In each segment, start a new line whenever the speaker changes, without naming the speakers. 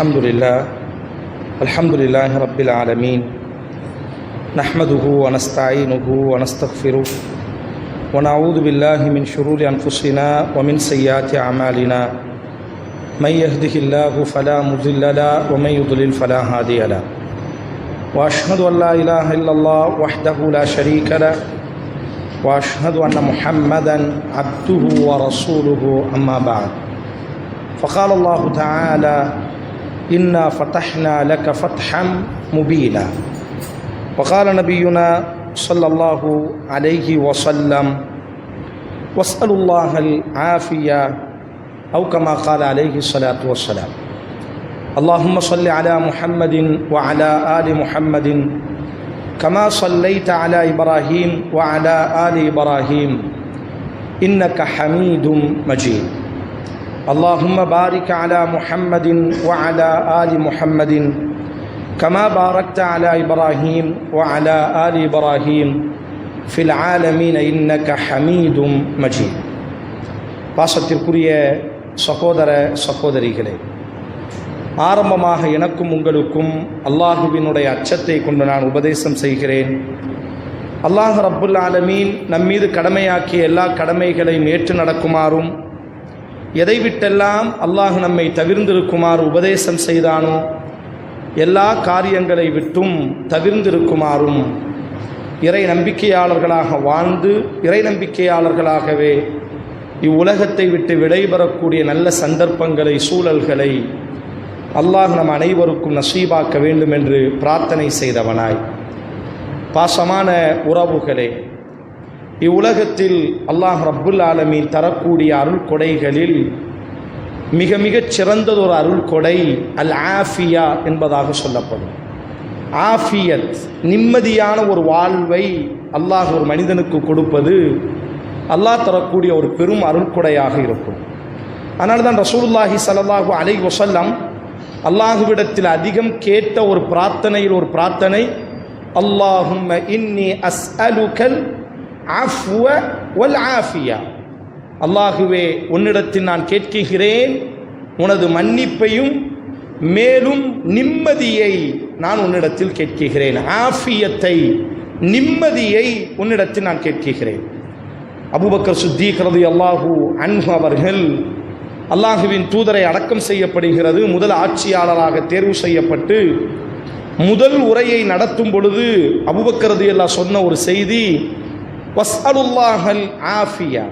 الحمد لله رب العالمين نحمده ونستعينه ونستغفره ونعوذ بالله من شرور أنفسنا ومن سيئات أعمالنا من يهده الله فلا مضل له ومن يضلل فلا هادي له وأشهد أن لا إله إلا الله وحده لا شريك له وأشهد أن محمدا عبده ورسوله أما بعد فقال الله تعالى إنا فتحنا لك فتحا مبينا وقال نبينا صلى الله عليه وسلم واسألوا الله العافية أو كما قال عليه الصلاة والسلام اللهم صل على محمد وعلى آل محمد كما صليت على إبراهيم وعلى آل إبراهيم إنك حميد مجيد اللهم بارك على محمد وعلى آل محمد كما باركت على إبراهيم وعلى آل إبراهيم في العالمين إنك حميد مجيد. பாசத்திற்குரிய சகோதர சகோதரிகளே, ஆரம்பமாக எனக்கும் உங்களுக்கும் அல்லாஹுவினுடைய அச்சத்தை கொண்டு நான் உபதேசம் செய்கிறேன். அல்லாஹ் ரப்புல் ஆலமீன் நம்மீது கடமையாக்கிய எல்லா கடமைகளையும் ஏற்று நடக்குமாறும், எதை விட்டெல்லாம் அல்லாஹ் நம்மை தவிர்ந்திருக்குமாறு உபதேசம் செய்தானோ எல்லா காரியங்களை விட்டும் தவிர்ந்திருக்குமாறும், இறை நம்பிக்கையாளர்களாக வாழ்ந்து இறை நம்பிக்கையாளர்களாகவே இவ்வுலகத்தை விட்டு விடைபெறக்கூடிய நல்ல சந்தர்ப்பங்களை சூழல்களை அல்லாஹ் நம் அனைவருக்கும் நசீபாக்க வேண்டும் என்று பிரார்த்தனை செய்தவனாய், பாசமான உறவுகளே, இவ்வுலகத்தில் அல்லாஹ் ரப்புல் ஆலமீன் தரக்கூடிய அருள் கொடைகளில் மிக மிகச் சிறந்ததொரு அருள் கொடை அல் ஆஃபியா என்பதாக சொல்லப்படும். ஆஃபியத், நிம்மதியான ஒரு வாழ்வை அல்லாஹ் ஒரு மனிதனுக்கு கொடுப்பது அல்லாஹ் தரக்கூடிய ஒரு பெரும் அருள் கொடையாக இருக்கும். அதனால தான் ரசூலுல்லாஹி ஸல்லல்லாஹு அலைஹி வஸல்லம் அல்லாஹுவிடத்தில் அதிகம் கேட்ட ஒரு பிரார்த்தனையில் ஒரு பிரார்த்தனை, அல்லாஹும்ம இன்னி அஸ்அலுகல் அஃப்வ வல் ஆஃபியா. அல்லாஹுவே, உன்னிடத்தில் நான் கேட்கிறேன் உனது மன்னிப்பையும் மேலும் நிம்மதியை நான் உன்னிடத்தில் கேட்கிறேன். ஆஃபியத்தை, நிம்மதியை உன்னிடத்தில் நான் கேட்கிறேன். அபூபக்கர் சித்தீக் ரலியல்லாஹு அன்ஹு அவர்கள் அல்லாஹுவின் தூதரை அடக்கம் செய்யப்படுகிறது. முதல் ஆட்சியாளராக தேர்வு செய்யப்பட்டு முதல் உரையை நடத்தும் பொழுது அபூபக்கர் ரலியல்லாஹு சொன்ன ஒரு செய்தி, வஸ்அலுல்லாஹல் ஆஃபியா,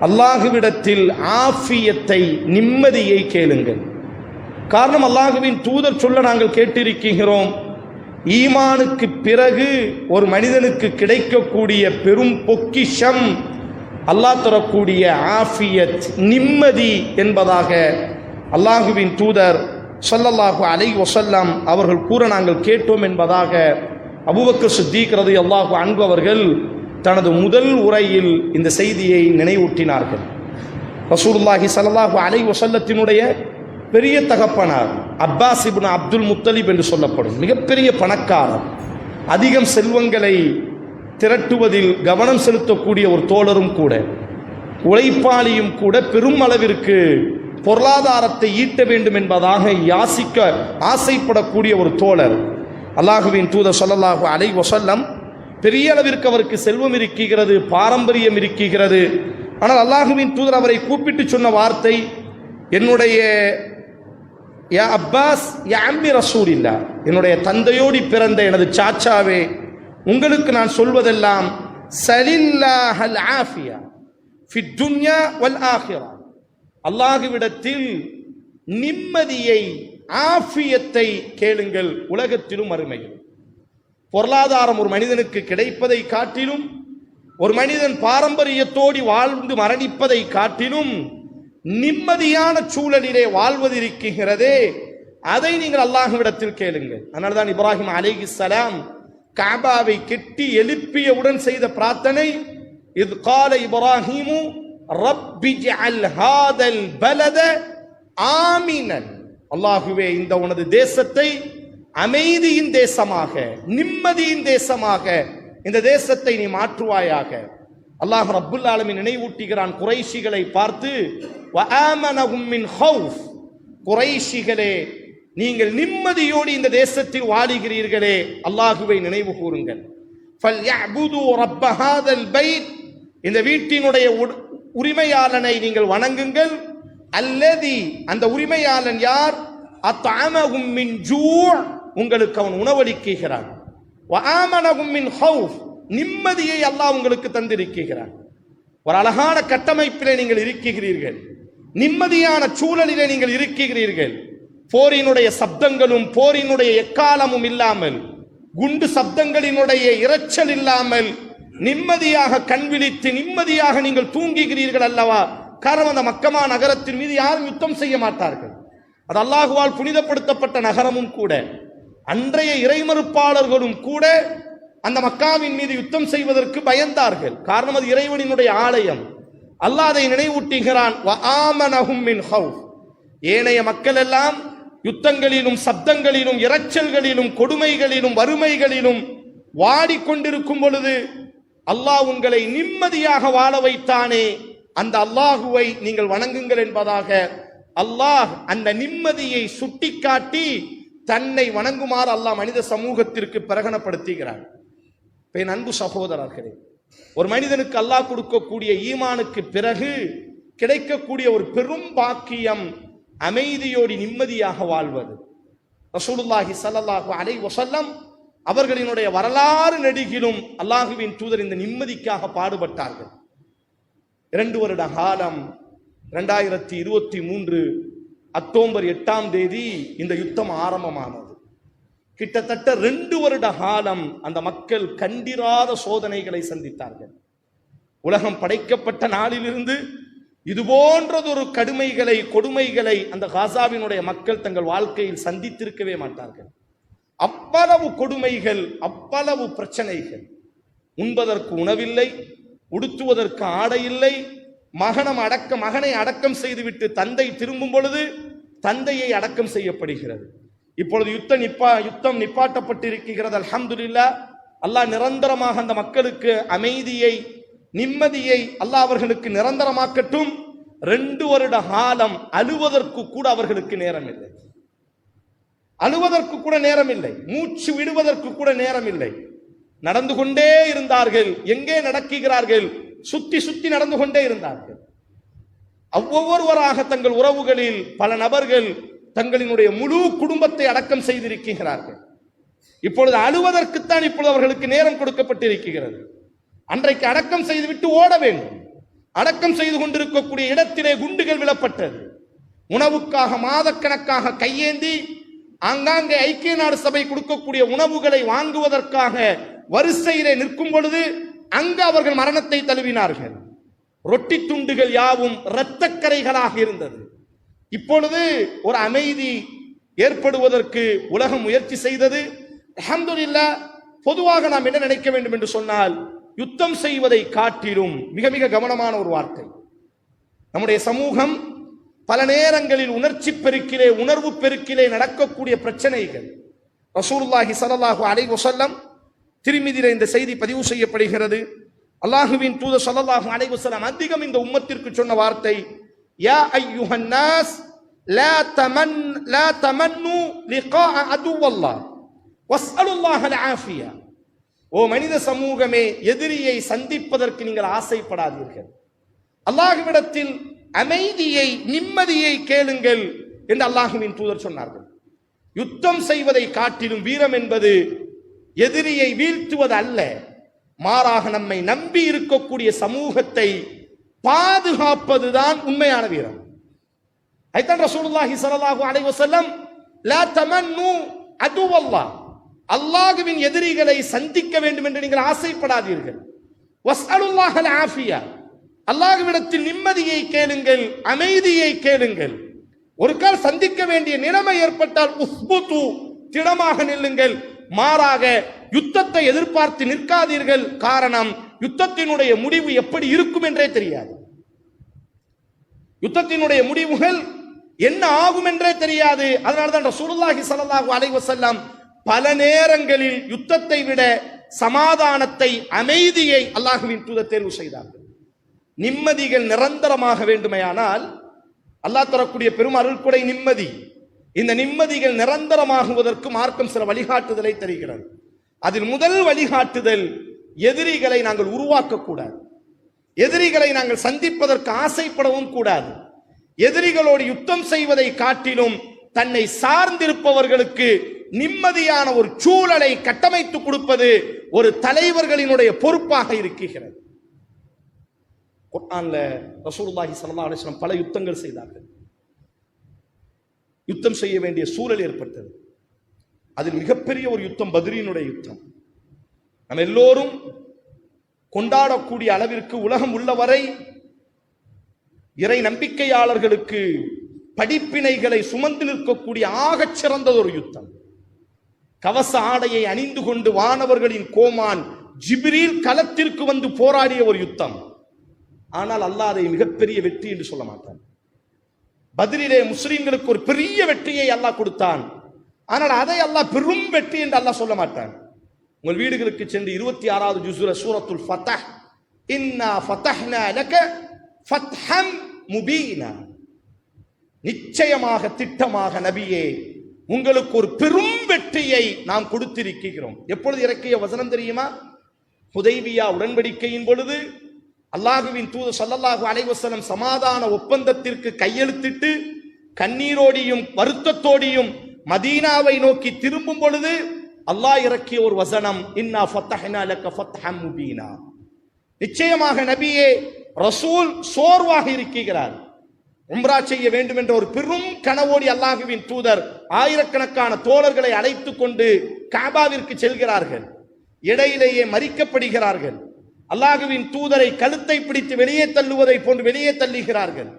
அல்லாஹுவிடத்தில் ஆஃபியத்தை, நிம்மதியை கேளுங்கள். காரணம், அல்லாஹுவின் தூதர் சொல்ல நாங்கள் கேட்டிருக்கிறோம், ஈமானுக்கு பிறகு ஒரு மனிதனுக்கு கிடைக்கக்கூடிய பெரும் பொக்கிஷம் அல்லாஹ் தரக்கூடிய ஆஃபியத், நிம்மதி என்பதாக அல்லாஹுவின் தூதர் ஸல்லல்லாஹு அலைஹி வஸல்லம் அவர்கள் கூற நாங்கள் கேட்டோம் என்பதாக அபூபக்கர் சித்தீக் ரலியல்லாஹு அன்ஹு அவர்கள் தனது முதல் உரையில் இந்த செய்தியை நினைவூட்டினார்கள். ரசூலுல்லாஹி ஸல்லல்லாஹு அலைஹி வஸல்லத்தினுடைய பெரிய தகப்பனார் அப்பாஸ் இப்னு அப்துல் முத்தலிப் என்று சொல்லப்படும் மிகப்பெரிய பணக்காரர், அதிகம் செல்வங்களை திரட்டுவதில் கவனம் செலுத்தக்கூடிய ஒரு தோழரும் கூட, உழைப்பாளியும் கூட, பெரும் அளவிற்கு பொருளாதாரத்தை ஈட்ட வேண்டும் என்பதாக ஆசைப்படக்கூடிய ஒரு தோழர். அல்லாஹுவின் தூதர் ஸல்லல்லாஹு அலைஹி வஸல்லம் பெரிய அளவிற்கு அவருக்கு செல்வம் இருக்கிறது, பாரம்பரியம் இருக்கிறது. ஆனால் அல்லாஹுவின் தூதர் அவரை கூப்பிட்டு சொன்ன வார்த்தை, என்னுடைய யா அப்பாஸ் யா அம்மி ரசூலில்லா, என்னுடைய தந்தையோடி பிறந்த எனது சாச்சாவே, உங்களுக்கு நான் சொல்வதெல்லாம் சலில்லாஹல் ஆஃபியா ஃபித் துன்யா வல் ஆখিরা, அல்லாஹ்விடத்தில் நிம்மதியை, ஆஃபியத்தை கேளுங்கள் உலகத்திலும் மறுமையில். பொருளாதாரம் ஒரு மனிதனுக்கு கிடைப்பதை காட்டிலும், ஒரு மனிதன் பாரம்பரியத்தோடு வாழ்ந்து மரணிப்பதை காட்டிலும் நிம்மதியான சூழலிலே வாழ்வது இருக்கிறதே, அதை நீங்கள் அல்லாஹ்விடத்தில் கேளுங்கள். அதனால்தான் இப்ராஹிம் அலைஹிஸ்ஸலாம் கஅபாவை கெட்டி எழுப்பியவுடன் செய்த பிரார்த்தனை, இத் கால இப்ராஹிமு ரப்பி ஜஅல் ஹாதல் பலத ஆமினன், அல்லாஹுவே, இந்த உனது தேசத்தை அமைதியின் தேசமாக, நிம்மதியின் தேசமாக இந்த தேசத்தை நீ மாற்றுவாயாக. அல்லாஹ் ரப்புல் ஆலமீன் நினைவூட்டுகிறான் குறைஷிகளை பார்த்து, வஆமனஹும் மின் ஹௌஃப், குறைஷிகளே நீங்கள் நிம்மதியோடு இந்த தேசத்தில் வாழுகிறீர்களே, அல்லாஹுவை நினைவு கூறுங்கள். ஃபல்யஅ்புது ரப்ப ஹாதல் பைத், இந்த வீட்டினுடைய உரிமையாளனை நீங்கள் வணங்குங்கள். அல்லதி, அந்த உரிமையாளன் யார்? அத்அமஹும் மின் ஜூ', உங்களுக்கு அவன் உணவளிக்கிறான். வ ஆமனஹும் மின் ஹௌஃப், நிம்மதியை அல்லாஹ் உங்களுக்கு தந்திருக்கிறான். ஒரு அழகான கட்டமைப்பிலே நீங்கள் இருக்கிறீர்கள், நிம்மதியான சூழலிலே நீங்கள் இருக்கிறீர்கள். போரினுடைய சப்தங்களும் போரினுடைய எக்காலமும் இல்லாமல், குண்டு சப்தங்களினுடைய இரைச்சல் இல்லாமல் நிம்மதியாக கண் விழித்து நிம்மதியாக நீங்கள் தூங்குகிறீர்கள் அல்லவா? காரணம், அந்த மக்கமா நகரத்தின் மீது யாரும் யுத்தம் செய்ய மாட்டார்கள். அது அல்லாஹுவால் புனிதப்படுத்தப்பட்ட நகரமும் கூட. அன்றைய இறைமறுப்பாளர்களும் கூட அந்த மக்காவின் மீது யுத்தம் செய்வதற்கு பயந்தார்கள். காரணம், அது இறைவனினுடைய ஆலயம். அல்லாஹ் அதை நினைவூட்டுகிறான். வ ஆமனஹும் மின் ஹௌஃப், ஏனைய மக்கள் எல்லாம் யுத்தங்களிலும் சப்தங்களிலும் இரைச்சல்களிலும் கொடுமைகளிலும் வறுமைகளிலும் வாடிக்கொண்டிருக்கும் பொழுது அல்லாஹ் உங்களை நிம்மதியாக வாழ வைத்தானே, அந்த அல்லாஹுவை நீங்கள் வணங்குங்கள் என்பதாக அல்லாஹ் அந்த நிம்மதியை சுட்டிக்காட்டி தன்னை வணங்குமாறு அல்லாஹ் மனித சமூகத்திற்கு பிரகடனப்படுத்துகிறார். என் அன்பு சகோதரர்களே, ஒரு மனிதனுக்கு அல்லாஹ் கொடுக்கக்கூடிய ஈமானுக்கு பிறகு கிடைக்கக்கூடிய ஒரு பெரும் பாக்கியம் அமைதியோடு நிம்மதியாக வாழ்வது. ரசூலுல்லாஹி ஸல்லல்லாஹு அலைஹி வஸல்லம் அவர்களினுடைய வரலாறு நெடுகிலும் அல்லாஹுவின் தூதர் இந்த நிம்மதிக்காக பாடுபட்டார்கள். 2 வருட காலம் 2023 அக்டோபர் 8ஆம் தேதி இந்த யுத்தம் ஆரம்பமானது. கிட்டத்தட்ட 2 வருட காலம் அந்த மக்கள் கண்டிராத சோதனைகளை சந்தித்தார்கள். உலகம் படைக்கப்பட்ட நாளிலிருந்து இது போன்றதொரு கடுமைகளை கொடுமைகளை அந்த காசாவினுடைய மக்கள் தங்கள் வாழ்க்கையில் சந்தித்திருக்கவே மாட்டார்கள். அவ்வளவு கொடுமைகள், அவ்வளவு பிரச்சனைகள். உண்பதற்கு உணவில்லை, உடுத்துவதற்கு ஆடை இல்லை. மகனை அடக்கம் செய்துவிட்டு தந்தை திரும்பும் பொழுது தந்தையை அடக்கம் செய்யப்படுகிறது. இப்பொழுது யுத்தம் நிப்பாட்டப்பட்டிருக்கிறது. அல்ஹம்துலில்லாஹ். அல்லாஹ் நிரந்தரமாக அந்த மக்களுக்கு அமைதியை நிம்மதியை அல்லாஹ் அவர்களுக்கு நிரந்தரமாக்கட்டும். 2 வருட காலம் அழுவதற்கு கூட அவர்களுக்கு நேரம் இல்லை, அழுவதற்கு கூட நேரம் இல்லை, மூச்சு விடுவதற்கு கூட நேரம் இல்லை. நடந்து கொண்டே இருந்தார்கள். எங்கே நடக்கிறார்கள்? சுத்தி சுத்தி நடந்து கொண்டே இருந்தார்கள். ஒவ்வொருவராக தங்கள் உறவுகளில் பல நபர்கள் தங்களினுடைய முழு குடும்பத்தை அடக்கம் செய்திருக்கிறார்கள். இப்பொழுது அழுவதற்குத்தான் இப்பொழுது அவர்களுக்கு நேரம் கொடுக்கப்பட்டிருக்கிறது. அன்றைக்கு அடக்கம் செய்துவிட்டு ஓட வேண்டும். அடக்கம் செய்து கொண்டிருக்கக்கூடிய இடத்திலே குண்டுகள் விழப்பட்டது. உணவுக்காக மாதக்கணக்காக கையேந்தி ஆங்காங்கே ஐக்கிய நாடு சபை கொடுக்கக்கூடிய உணவுகளை வாங்குவதற்காக வரிசையிலே நிற்கும் பொழுது அங்கு அவர்கள் மரணத்தை தழுவினார்கள். ரொட்டி துண்டுகள் யாவும் இரத்தக்கரைகளாக இருந்தது. இப்பொழுது ஒரு அமைதி ஏற்படுவதற்கு உலகம் முயற்சி செய்தது. அல்ஹம்துலில்லாஹ். பொதுவாக நாம் என்ன நினைக்க வேண்டும் என்று சொன்னால், யுத்தம் செய்வதை காட்டிலும் மிக மிக கவனமான ஒரு வார்த்தை. நம்முடைய சமூகம் பல நேரங்களில் உணர்ச்சி பெருக்கிலே உணர்வு பெருக்கிலே நடக்கக்கூடிய பிரச்சனைகள். ரசூலுல்லாஹி ஸல்லல்லாஹு அலைஹி வஸல்லம் திருமிதியிலே இந்த செய்தி பதிவு செய்யப்படுகிறது. அல்லாஹுவின் தூதர் ஸல்லல்லாஹு அலைஹி வஸல்லம் அதிகம் இந்த உம்மத்திற்கு சொன்ன வார்த்தை, யா அய்யுஹன் நாஸ் லா தமன்னு லிகா அதுவல்லாஹ் வஸ்அலுல்லாஹ அல்-ஆஃபியா. ஓ மனித சமூகமே, எதிரியை சந்திப்பதற்கு நீங்கள் ஆசைப்படாதீர்கள், அல்லாஹ்விடத்தில் அமைதியை நிம்மதியை கேளுங்கள் என்று அல்லாஹுவின் தூதர் சொன்னார்கள். யுத்தம் செய்வதை காட்டிலும் வீரம் என்பது எதிரியை வீழ்த்துவது அல்ல, மாறாக நம்மை நம்பி இருக்கக்கூடிய சமூகத்தை பாதுகாப்பதுதான் உண்மையான வீரம். ஐதான் ரசூலுல்லாஹி ஸல்லல்லாஹு அலைஹி வஸல்லம் லா தமன்னு அதுவல்லாஹ், அல்லாஹ்வின் எதிரிகளை சந்திக்க வேண்டும் என்று நீங்கள் ஆசைப்படாதீர்கள். வஸ்அலுல்லாஹ அல்-ஆஃபியா, அல்லாஹ்விடத்தில் நிம்மதியை கேளுங்கள், அமைதியை கேளுங்கள். ஒரு கால் சந்திக்க வேண்டிய நிலைமை ஏற்பட்டால் உஸ்புது, திடமாக நில்லுங்கள். மாறாக யுத்தத்தை எதிர்பார்த்து நிற்காதீர்கள். காரணம், யுத்தத்தினுடைய முடிவு எப்படி இருக்கும் என்றே தெரியாது. யுத்தத்தினுடைய முடிவுகள் என்ன ஆகும் என்றே தெரியாது. அதனால்தான் ரசூலுல்லாஹி ஸல்லல்லாஹு அலைஹி வஸல்லம் பல நேரங்களில் யுத்தத்தை விட சமாதானத்தை, அமைதியை அல்லாஹ்வின் தூதர் தேர்வு செய்தார்கள். நிம்மதிகள் நிரந்தரமாக வேண்டுமையானால் அல்லாஹ் தரக்கூடிய பெரும் அருள்கொடை நிம்மதி. இந்த நிம்மதிகள் நிரந்தரமாகுவதற்கு மார்க்கம் சில வழிகாட்டுதலை தருகிறது. அதில் முதல் வழிகாட்டுதல், எதிரிகளை நாங்கள் உருவாக்கக்கூடாது, எதிரிகளை நாங்கள் சந்திப்பதற்கு ஆசைப்படவும் கூடாது. எதிரிகளோடு யுத்தம் செய்வதை காட்டிலும் தன்னை சார்ந்திருப்பவர்களுக்கு நிம்மதியான ஒரு சூழலை கட்டமைத்து கொடுப்பது ஒரு தலைவர்களினுடைய பொறுப்பாக இருக்கிறது. குர்ஆன்ல ரசூலுல்லாஹி ஸல்லல்லாஹு அலைஹி வஸல்லம் பல யுத்தங்கள் செய்தார்கள். யுத்தம் செய்ய வேண்டிய சூழல் ஏற்பட்டது. அதில் மிகப்பெரிய ஒரு யுத்தம் பத்ரீனுடைய யுத்தம். நம்ம எல்லோரும் கொண்டாடக்கூடிய அளவிற்கு உலகம் உள்ளவரை இறை நம்பிக்கையாளர்களுக்கு படிப்பினைகளை சுமந்து நிற்கக்கூடிய ஆகச் சிறந்தது ஒரு யுத்தம். கவச ஆடையை அணிந்து கொண்டு வானவர்களின் கோமான் ஜிப்ரீல் களத்திற்கு வந்து போராடிய ஒரு யுத்தம். ஆனால் அல்லாஹ் அதை மிகப்பெரிய வெற்றி என்று சொல்ல மாட்டான். பத்ரிலே முஸ்லிம்களுக்கு ஒரு பெரிய வெற்றியை அல்லாஹ் கொடுத்தான். ஆனால் அதை அல்லாஹ் பெரும் வெற்றி என்று அல்லாஹ் சொல்ல மாட்டான். உங்கள் வீடுகளுக்கு சென்று 26வது ஜுஸ்ல சூரத்துல் ஃபத்ஹ், இன்னா ஃபதஹ்னா லக ஃபத்ஹம் முபீனா, நிச்சயமாக திட்டமாக நபியே உங்களுக்கு ஒரு பெரும் வெற்றியை நாம் கொடுத்திருக்கிறோம். எப்பொழுது இறக்கிய வசனம் தெரியுமா? ஹுதைபியா உடன்படிக்கையின் பொழுது அல்லாஹுவின் தூதர் ஸல்லல்லாஹு அலைஹி வஸல்லம் சமாதான ஒப்பந்தத்திற்கு கையெழுத்திட்டு கண்ணீரோடியும் வருத்தத்தோடியும் மதீனாவை நோக்கி திரும்பும் பொழுது அல்லாஹ் இறக்கிய ஒரு வசனம், இன்னா ஃபதஹ்னா லக ஃபத்ஹம் முபீனா, நிச்சயமாக நபியே ரசூல் சோர்வாக இருக்கிறார், உம்ரா செய்ய வேண்டும் என்ற ஒரு பெரும் கனவோடி அல்லாஹுவின் தூதர் ஆயிரக்கணக்கான தோழர்களை அழைத்துக் கொண்டு காபாவிற்கு செல்கிறார்கள். இடையிலேயே மறிக்கப்படுகிறார்கள். அல்லாஹுவின் தூதரை கழுத்தை பிடித்து வெளியே தள்ளுவதை போன்று வெளியே தள்ளுகிறார்கள்.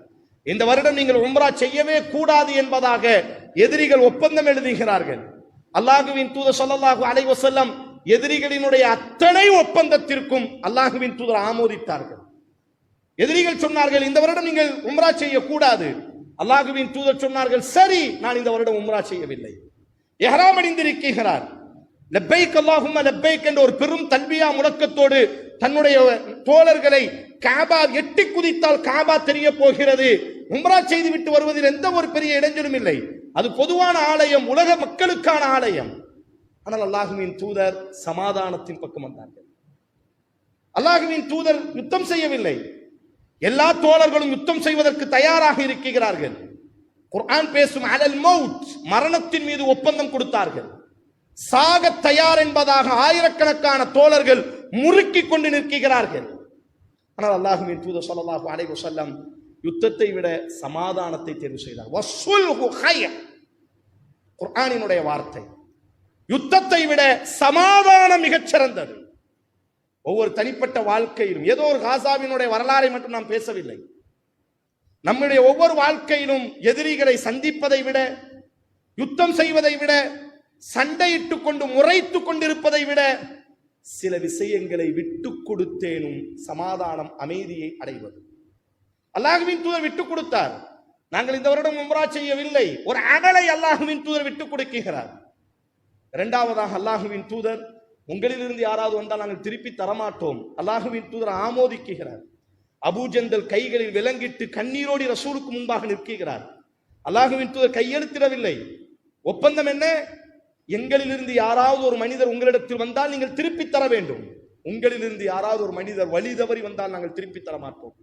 இந்த வருடம் நீங்கள் உம்ரா செய்யவே கூடாது என்பதாக எதிரிகள் ஒப்பந்தம் எழுதுகிறார்கள். அல்லாஹுவின் தூதர் ஸல்லல்லாஹு அலைஹி வஸல்லம் எதிரிகளினுடைய அத்தனை ஒப்பந்தத்திற்கும் அல்லாஹுவின் தூதர் ஆமோதித்தார்கள். எதிரிகள் சொன்னார்கள், இந்த வருடம் நீங்கள் உம்ரா செய்ய கூடாது. அல்லாஹுவின் தூதர் சொன்னார்கள், சரி, நான் இந்த வருடம் உம்ரா செய்யவில்லை. இஹ்ராம் அணிந்திருக்கிறார். லப்பைக் அல்லாஹும்ம லப்பைக் என்ற ஒரு பெரும் தல்பியா முழக்கத்தோடு தன்னுடைய தோழர்களை காபா எட்டி குதித்தால் காபா தெரிய போகிறது, உம்ரா செய்து விட்டு வருவதில் எந்த ஒரு பெரிய இடைஞ்சலும் இல்லை, அது பொதுவான ஆலயம், உலக மக்களுக்கான ஆலயம். ஆனால் அல்லாஹுவின் தூதர் சமாதானத்தின் பக்கம் வந்தார்கள். அல்லாஹுவின் தூதர் யுத்தம் செய்யவில்லை. எல்லா தோழர்களும் யுத்தம் செய்வதற்கு தயாராக இருக்கிறார்கள். குர்ஆன் பேசும் அலல் மௌத், மரணத்தின் மீது ஒப்பந்தம் கொடுத்தார்கள். சாக தயார் என்பதாக ஆயிரக்கணக்கான தோழர்கள் முறுக்கி கொண்டு நிற்கிறார்கள். ஆனால் அல்லாஹுவின் தூதர் ஸல்லல்லாஹு அலைஹி வஸல்லம் யுத்தத்தை விட சமாதானத்தை தேர்வு செய்தார். வஸ்ஸுல்ஹு கைர், குர்ஆனினுடைய வார்த்தை, யுத்தத்தை விட சமாதானம் மிகச் சிறந்தது. ஒவ்வொரு தனிப்பட்ட வாழ்க்கையிலும், ஏதோ ஒரு காசாவினுடைய வரலாறை மட்டும் நாம் பேசவில்லை, நம்முடைய ஒவ்வொரு வாழ்க்கையிலும் எதிரிகளை சந்திப்பதை விட, யுத்தம் செய்வதை விட, சண்டையிட்டுக் கொண்டு முறைத்துக் கொண்டிருப்பதை விட சில விஷயங்களை விட்டுக் கொடுத்தேனும் சமாதானம் அமைதியை அடைவது. அல்லாஹுவின் தூதர் விட்டுக் கொடுத்தார். நாங்கள் இந்த வருடம் உம்ரா செய்யவில்லை, ஒரு அமலை அல்லாஹுவின் தூதர் விட்டுக் கொடுக்கிறார். இரண்டாவதாக அல்லாஹுவின் தூதர், உங்களிலிருந்து யாராவது வந்தால் நாங்கள் திருப்பி தரமாட்டோம். அல்லாஹுவின் தூதர் ஆமோதிக்கிறார். அபூஜந்தல் கைகளில் விலங்கிட்டு கண்ணீரோடி ரசூலுக்கு முன்பாக நிற்கிறார். அல்லாஹுவின் தூதர் கையெழுத்திடவில்லை. ஒப்பந்தம் என்ன? எங்களிலிருந்து யாராவது ஒரு மனிதர் உங்களிடத்தில் வந்தால் நீங்கள் திருப்பி தர வேண்டும். உங்களிலிருந்து யாராவது ஒரு மனிதர் வழி தவறி வந்தால் நாங்கள் திருப்பி தர மாட்டோம்.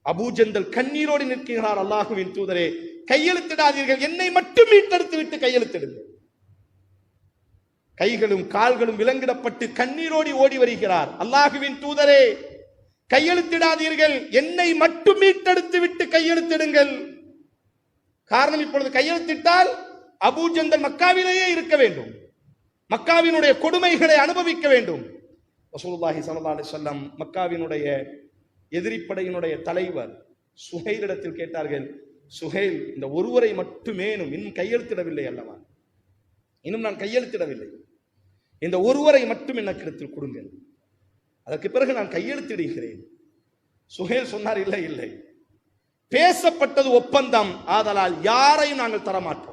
அபூஜந்தல் கண்ணீரோடு நிற்கிறார். அல்லாஹுவின் தூதரே, கையெழுத்திடாதீர்கள், என்னை மட்டும் மீட்டெடுத்து விட்டு கையெழுத்திடுங்கள். கைகளும் கால்களும் விலங்கிடப்பட்டு கண்ணீரோடி ஓடி வருகிறார். அல்லாஹுவின் தூதரே, கையெழுத்திடாதீர்கள், என்னை மட்டும் மீட்டெடுத்து விட்டு கையெழுத்திடுங்கள். காரணம், இப்பொழுது கையெழுத்திட்டால் அபூஜந்தல் மக்காவிலேயே இருக்க வேண்டும், மக்காவினுடைய கொடுமைகளை அனுபவிக்க வேண்டும். ரசூலுல்லாஹி ஸல்லல்லாஹு அலைஹி வஸல்லம் மக்காவினுடைய எதிரிப்படையினுடைய தலைவர் சுஹைலிடத்தில் கேட்டார்கள், சுஹைல், இந்த ஒருவரை மட்டுமேனும், இன்னும் கையெழுத்திடவில்லை அல்லவா, இன்னும் நான் கையெழுத்திடவில்லை, இந்த ஒருவரை மட்டும் எனக்கு கொடுங்கள், அதற்கு பிறகு நான் கையெழுத்திடுகிறேன். சுஹைல் சொன்னார், இல்லை இல்லை, பேசப்பட்டது ஒப்பந்தம், ஆதலால் யாரையும் நாங்கள் தரமாட்டோம்.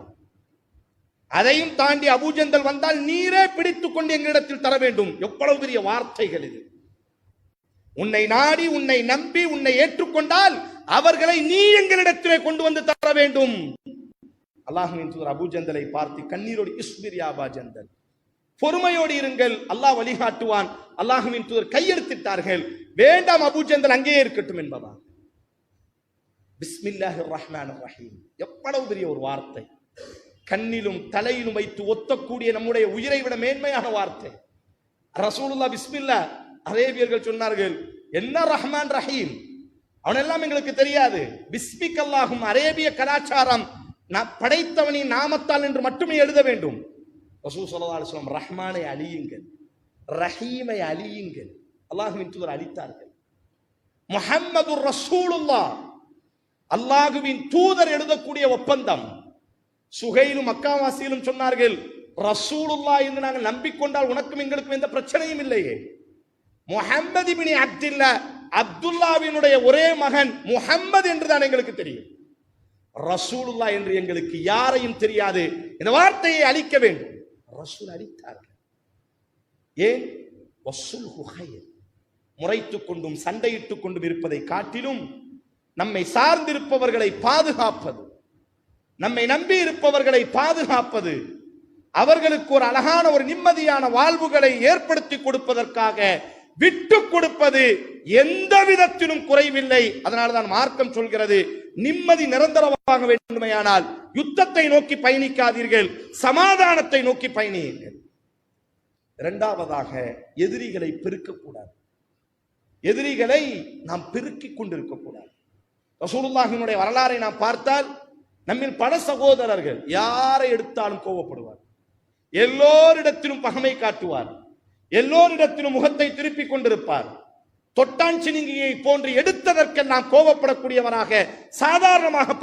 அதையும் தாண்டி அபூஜந்தல் வந்தால் நீரே பிடித்துக் கொண்டு எங்களிடத்தில் தர வேண்டும். எவ்வளவு பெரிய வார்த்தைகள் இது! உன்னை நாடி, உன்னை நம்பி, உன்னை ஏற்றுக்கொண்டால் அவர்களை நீ எங்களிடத்திலே கொண்டு வந்து தர வேண்டும். அல்லாஹ்வின் தூதர் அபூ ஜந்தலை பார்த்து கண்ணீரோடு இஸ்பிர் யா அபா ஜந்தல், பொறுமையோடு இருங்கள், அல்லாஹ் வழிகாட்டுவான். அல்லாஹ்வின் தூதர் கையெழுத்திட்டார்கள், வேண்டாம் அபூ ஜந்தல் அங்கேயே இருக்கட்டும் என்பதா. பிஸ்மில்லாஹிர் ரஹ்மானிர் ரஹீம், எவ்வளவு பெரிய ஒரு வார்த்தை! கண்ணிலும் தலையிலும் வைத்து ஒத்தக்கூடிய நம்முடைய உயிரை விட மேன்மையான வார்த்தை. ரசூலுல்லாஹ் பிஸ்மில்லா. அரேபியர்கள் சொன்னார்கள், என்ன ரஹ்மான் ரஹீம், அவனெல்லாம் எங்களுக்கு தெரியாது. பிஸ்மிக் அல்லாஹும், அரேபிய கலாச்சாரம் படைத்தவனின் நாமத்தால் என்று மட்டுமே எழுத வேண்டும். ரசூல் ஸல்லல்லாஹு அலைஹி வஸல்லம் ரஹ்மானை அழியுங்கள், ரஹீமை அழியுங்கள். அல்லாஹ்வின் தூதர் அழித்தார்கள். முஹம்மதுர் ரசூலுல்லாஹ், அல்லாஹ்வின் தூதர் எழுதக்கூடிய ஒப்பந்தம். சுஹைலும் மக்காவாசியிலும் சொன்னார்கள், ரசூலுல்லாஹ் என்று நாங்கள் நம்பிக்கொண்டால் உனக்கும் எங்களுக்கும் எந்த பிரச்சனையும் இல்லையே. முஹம்மது இப்னு அப்துல்லா, அப்துல்லாவினுடைய ஒரே மகன் முஹம்மது என்றுதான் எங்களுக்கு தெரியும். ரசூலுல்லாஹ் என்று எங்களுக்கு யாரையும் தெரியாது. இந்த வார்த்தையை அழிக்க வேண்டும். ரசூல் அழித்தார்கள். ஏன்? வஸ்ஸுல்ஹு கைர், முறைத்துக் கொண்டும் சண்டையிட்டுக் கொண்டும் இருப்பதை காட்டிலும் நம்மை சார்ந்திருப்பவர்களை பாதுகாப்பது, நம்மை நம்பி இருப்பவர்களை பாதுகாப்பது, அவர்களுக்கு ஒரு அழகான ஒரு நிம்மதியான வாழ்வுகளை ஏற்படுத்தி கொடுப்பதற்காக விட்டு கொடுப்பது எந்த விதத்திலும் குறைவில்லை. அதனால்தான் மார்க்கம் சொல்கிறது, நிம்மதி நிரந்தரமாக வேண்டுமையானால் யுத்தத்தை நோக்கி பயணிக்காதீர்கள், சமாதானத்தை நோக்கி பயணியுங்கள். இரண்டாவதாக, எதிரிகளை பெருக்கக்கூடாது. எதிரிகளை நாம் பெருக்கிக் கொண்டிருக்கக்கூடாது. ரசூலுல்லாஹினுடைய வரலாறை நாம் பார்த்தால் நம்மில் பல சகோதரர்கள் யாரை எடுத்தாலும் கோபப்படுவார், எல்லோரிடத்திலும் பகமை காட்டுவார், எல்லோரிடத்திலும் முகத்தை திருப்பிக் கொண்டிருப்பார். தொட்டாஞ்சினிங்கியை போன்று எடுத்ததற்கெல்லாம் கோபப்படக்கூடியவராக சாதாரணமாக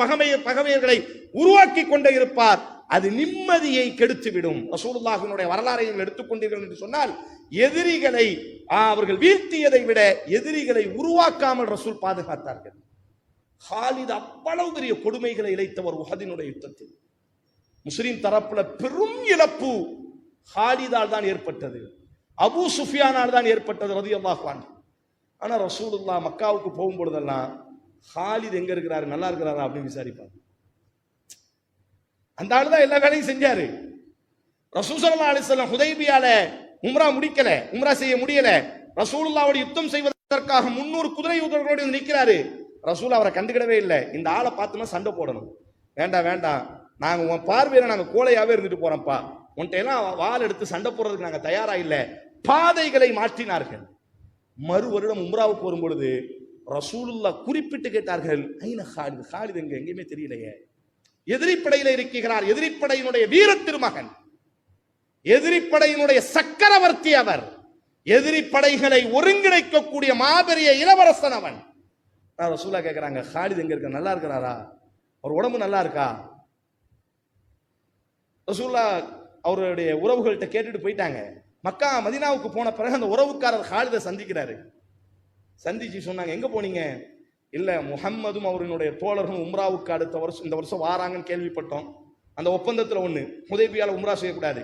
பகைமையர்களை உருவாக்கி கொண்டே இருப்பார். அது நிம்மதியை கெடுத்துவிடும். ரசூலுல்லாஹினுடைய வரலாறை நீங்கள் எடுத்துக்கொண்டீர்கள் என்று சொன்னால், எதிரிகளை அவர்கள் வீழ்த்தியதை விட எதிரிகளை உருவாக்காமல் ரசூல் பாதுகாத்தார்கள். ஹாலித் அவ்வளவு பெரிய கொடுமைகளை இழைத்தவர். உஹதினுடைய யுத்தத்தில் முஸ்லிம் தரப்புல பெரும் இழப்பு ஹாலிதால் தான் ஏற்பட்டது, அபூ சுஃபியானால் தான் ஏற்பட்டது ரலியல்லாஹு அன்ஹு. ஆனா ரசூலுல்லாஹ் மக்காவுக்கு போகும்பொழுதெல்லாம் ஹாலித் எங்க இருக்கிறாரு, நல்லா இருக்கிறாரா அப்படின்னு விசாரிப்பாங்க. அந்த ஆளு தான் எல்லா வேலையும் செஞ்சாரு. ரசூல் ஸல்லல்லாஹு அலைஹி வஸல்லம் ஹுதைபியால உம்ரா முடிக்கல, உம்ரா செய்ய முடியல. ரசூலுல்லாஹ்வோட யுத்தம் செய்வதற்காக 300 குதிரை வீரர்களோடு நிற்கிறாரு. ரசூல் அவரை கண்டுக்கிடவே இல்லை. இந்த ஆளை பார்த்தோம்னா சண்டை போடணும். வேண்டாம் வேண்டாம், நாங்க உன் பார்வையில நாங்க கோழையாவே இருந்துட்டு போறோம்ப்பா, உன்கிட்ட எல்லாம் வாள் எடுத்து சண்டை போடுறதுக்கு நாங்க தயாரா இல்ல. பாதைகளை மாற்றினார்கள். மறு வருடம் உம்ராவுக்கு வரும் பொழுது ரசூலுல்லாஹ் குறிப்பிட்டு கேட்டார்கள், ஐன ஹாலித், ஹாலித் எங்க, எங்கேயுமே தெரியலையே. எதிரிப்படையில இருக்கிறார், எதிரிப்படையினுடைய வீர திருமகன், எதிரிப்படையினுடைய சக்கரவர்த்தி அவர், எதிரிப்படைகளை ஒருங்கிணைக்கக்கூடிய மாபெரிய இளவரசன் அவன். ரசூலுல்லாஹ் கேட்கிறாங்க, ஹாலித் எங்க இருக்க, நல்லா இருக்கிறாரா, அவர் உடம்பு நல்லா இருக்கா? ரசூலுல்லாஹ் அவருடைய உறவுகள்கிட்ட கேட்டுட்டு போயிட்டாங்க. மக்கா மதீனாவுக்கு போன பிறகு அந்த உறவுக்காரர் ஹாலிதை சந்திக்கிறாரு. சந்திச்சு சொன்னாங்க, எங்க போனீங்க? இல்ல, முஹம்மதும் அவருடைய தோழர்களும் உம்ராவுக்கு அடுத்த வருஷம், இந்த வருஷம் வாராங்கன்னு கேள்விப்பட்டோம். அந்த ஒப்பந்தத்துல ஒண்ணு, ஹுதைபியால உம்ரா செய்யக்கூடாது,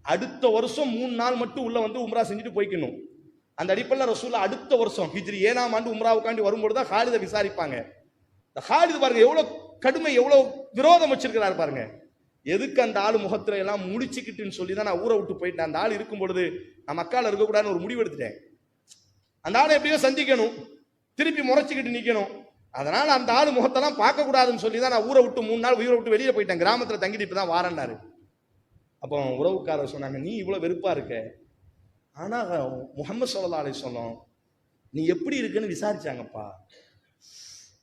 அடுத்த வருஷம் 3 நாள் மட்டும் உள்ள வந்து உம்ரா செஞ்சுட்டு போய்க்கணும். அந்த அடிப்படையில் ரசூலுல்லாஹ் அடுத்த வருஷம் ஹிஜ்ரி 7ஆம் ஆண்டு உம்ராவுக்காண்டி வரும்பொழுதுதான் ஹாலிதை விசாரிப்பாங்க. இந்த ஹாலித் பாருங்க எவ்வளவு கடுமை, எவ்வளவு விரோதம் வச்சிருக்கிறாரு பாருங்க. எதுக்கு அந்த ஆளு முகத்துல எல்லாம் முடிச்சுக்கிட்டுன்னு சொல்லி தான் நான் ஊரை விட்டு போயிட்டேன். அந்த ஆள் இருக்கும் பொழுது நான் மக்கால இருக்கக்கூடாதுன்னு ஒரு முடிவு எடுத்துட்டேன். அந்த ஆளை எப்படியோ சந்திக்கணும், திருப்பி முறைச்சிக்கிட்டு நிக்கணும். அதனால அந்த ஆளு முகத்தெல்லாம் பார்க்க கூடாதுன்னு சொல்லி தான் நான் ஊரை விட்டு 3 நாள் ஊரை விட்டு வெளியே போயிட்டேன், கிராமத்துல தங்கிட்டு இப்பதான் வாரன்னாரு. அப்போ உறவுக்காரர் சொன்னாங்க, நீ இவ்வளவு வெறுப்பா இருக்க, ஆனா முஹம்மது ஸல்லல்லாஹு அலைஹி வஸல்லம் நீ எப்படி இருக்குன்னு விசாரிச்சாங்கப்பா.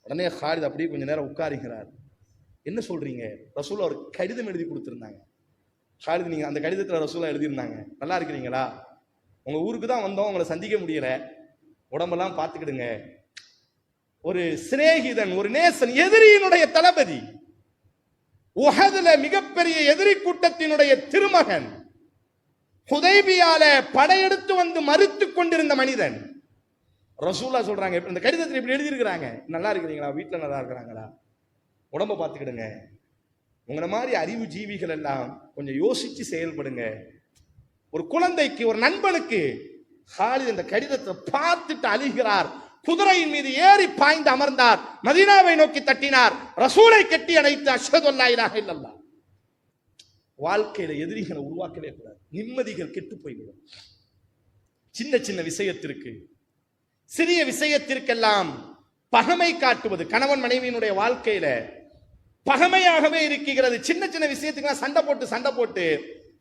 உடனே ஹாலித் அப்படியே கொஞ்ச நேரம் உட்காருங்கிறார். என்ன சொல்றீங்க? ரசூலுல்லாஹ் ஒரு கடிதம் எழுதி கொடுத்திருந்தாங்க. ஹாலித், நீங்க அந்த கடிதத்துல ரசூலுல்லாஹ் எழுதியிருந்தாங்க, நல்லா இருக்கிறீங்களா, உங்க ஊருக்கு தான் வந்தோம், உங்களை சந்திக்க முடியல, உடம்பெல்லாம் பார்த்துக்கிடுங்க. ஒரு சிநேகிதன், ஒரு நேசன், எதிரியினுடைய தளபதி, உஹதுல மிகப்பெரிய எதிரி கூட்டத்தினுடைய திருமகன், ஹுதைபியால படையெடுத்து வந்து மறுத்து கொண்டிருந்த மனிதன். ரசூலுல்லாஹ் சொல்றாங்க, இந்த கடிதத்தில் இப்படி எழுதியிருக்கிறாங்க, நல்லா இருக்கிறீங்களா, வீட்டுல நல்லா இருக்கிறாங்களா, உடம்ப பார்த்துக்கிடுங்க. உங்களை மாதிரி அறிவு ஜீவிகள் எல்லாம் கொஞ்சம் யோசிச்சு செயல்படுங்க. ஒரு குழந்தைக்கு, ஒரு நண்பனுக்கு. ஹாலித் இந்த கடிதத்தை பார்த்துட்டு அழுகிறார். குதிரையின் மீது ஏறி பாய்ந்து அமர்ந்தார். மதீனாவை நோக்கி தட்டினார். ரசூலை கட்டி அணைத்து, அஷ்ஹது அல்லா இலாஹ இல்லல்லாஹ், வாழ்க்கையில எதிரிகளை உருவாக்கவே கூடாது. நிம்மதிகள் கெட்டு போய்விடும். சின்ன சின்ன விஷயத்திற்கு, சிறிய விஷயத்திற்கெல்லாம் பகமை காட்டுவது கணவன் மனைவியினுடைய வாழ்க்கையில பகமையாகவே இருக்கிறது. சின்ன சின்ன விஷயத்துக்கு சண்டை போட்டு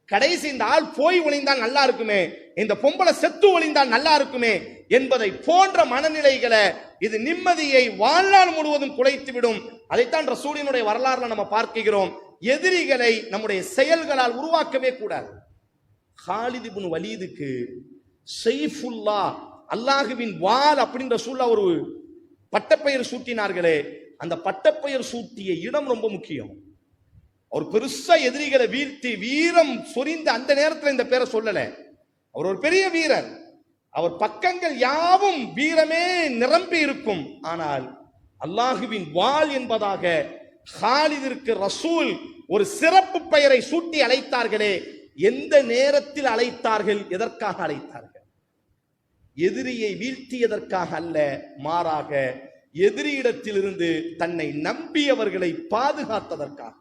கடைசி இந்த ஆள் போய் ஒளிந்தால் நல்லா இருக்குமே, இந்த பொம்பளை செத்து ஒளிந்தால் நல்லா இருக்குமே என்பதை போன்ற மனநிலைகளை இது நிம்மதியை வாழ்நாள் முழுவதும் குலைத்துவிடும். அதைத்தான் ரசூலினுடைய வரலாறுல நம்ம பார்க்கிறோம். எதிரிகளை நம்முடைய செயல்களால் உருவாக்கவே கூடாது. காலித் இப்னு வலீதுக்கு ஸைஃபுல்லா, அல்லாஹுவின் வாள் அப்படின்ற ரசூலுல்லாஹ் ஒரு பட்டப்பெயர் சூட்டினார்களே, அந்த பட்டப்பெயர் சூட்டிய இடம் ரொம்ப முக்கியம். அவர் பெருசா எதிரிகளை வீழ்த்தி வீரம் சொரிந்த அந்த நேரத்தில் இந்த பேரை சொல்லல. அவர் ஒரு பெரிய வீரர். அவர் பக்கங்கள் யாவும் வீரமே நிரம்பி இருக்கும். ஆனால் அல்லாஹுவின் வாள் என்பதாக காலிதிற்கு ரசூல் ஒரு சிறப்பு பெயரை சூட்டி அழைத்தார்களே, எந்த நேரத்தில் அழைத்தார்கள், எதற்காக அழைத்தார்கள்? எதிரியை வீழ்த்தியதற்காக அல்ல, மாறாக எதிரியிடத்திலிருந்து தன்னை நம்பியவர்களை பாதுகாத்ததற்காக.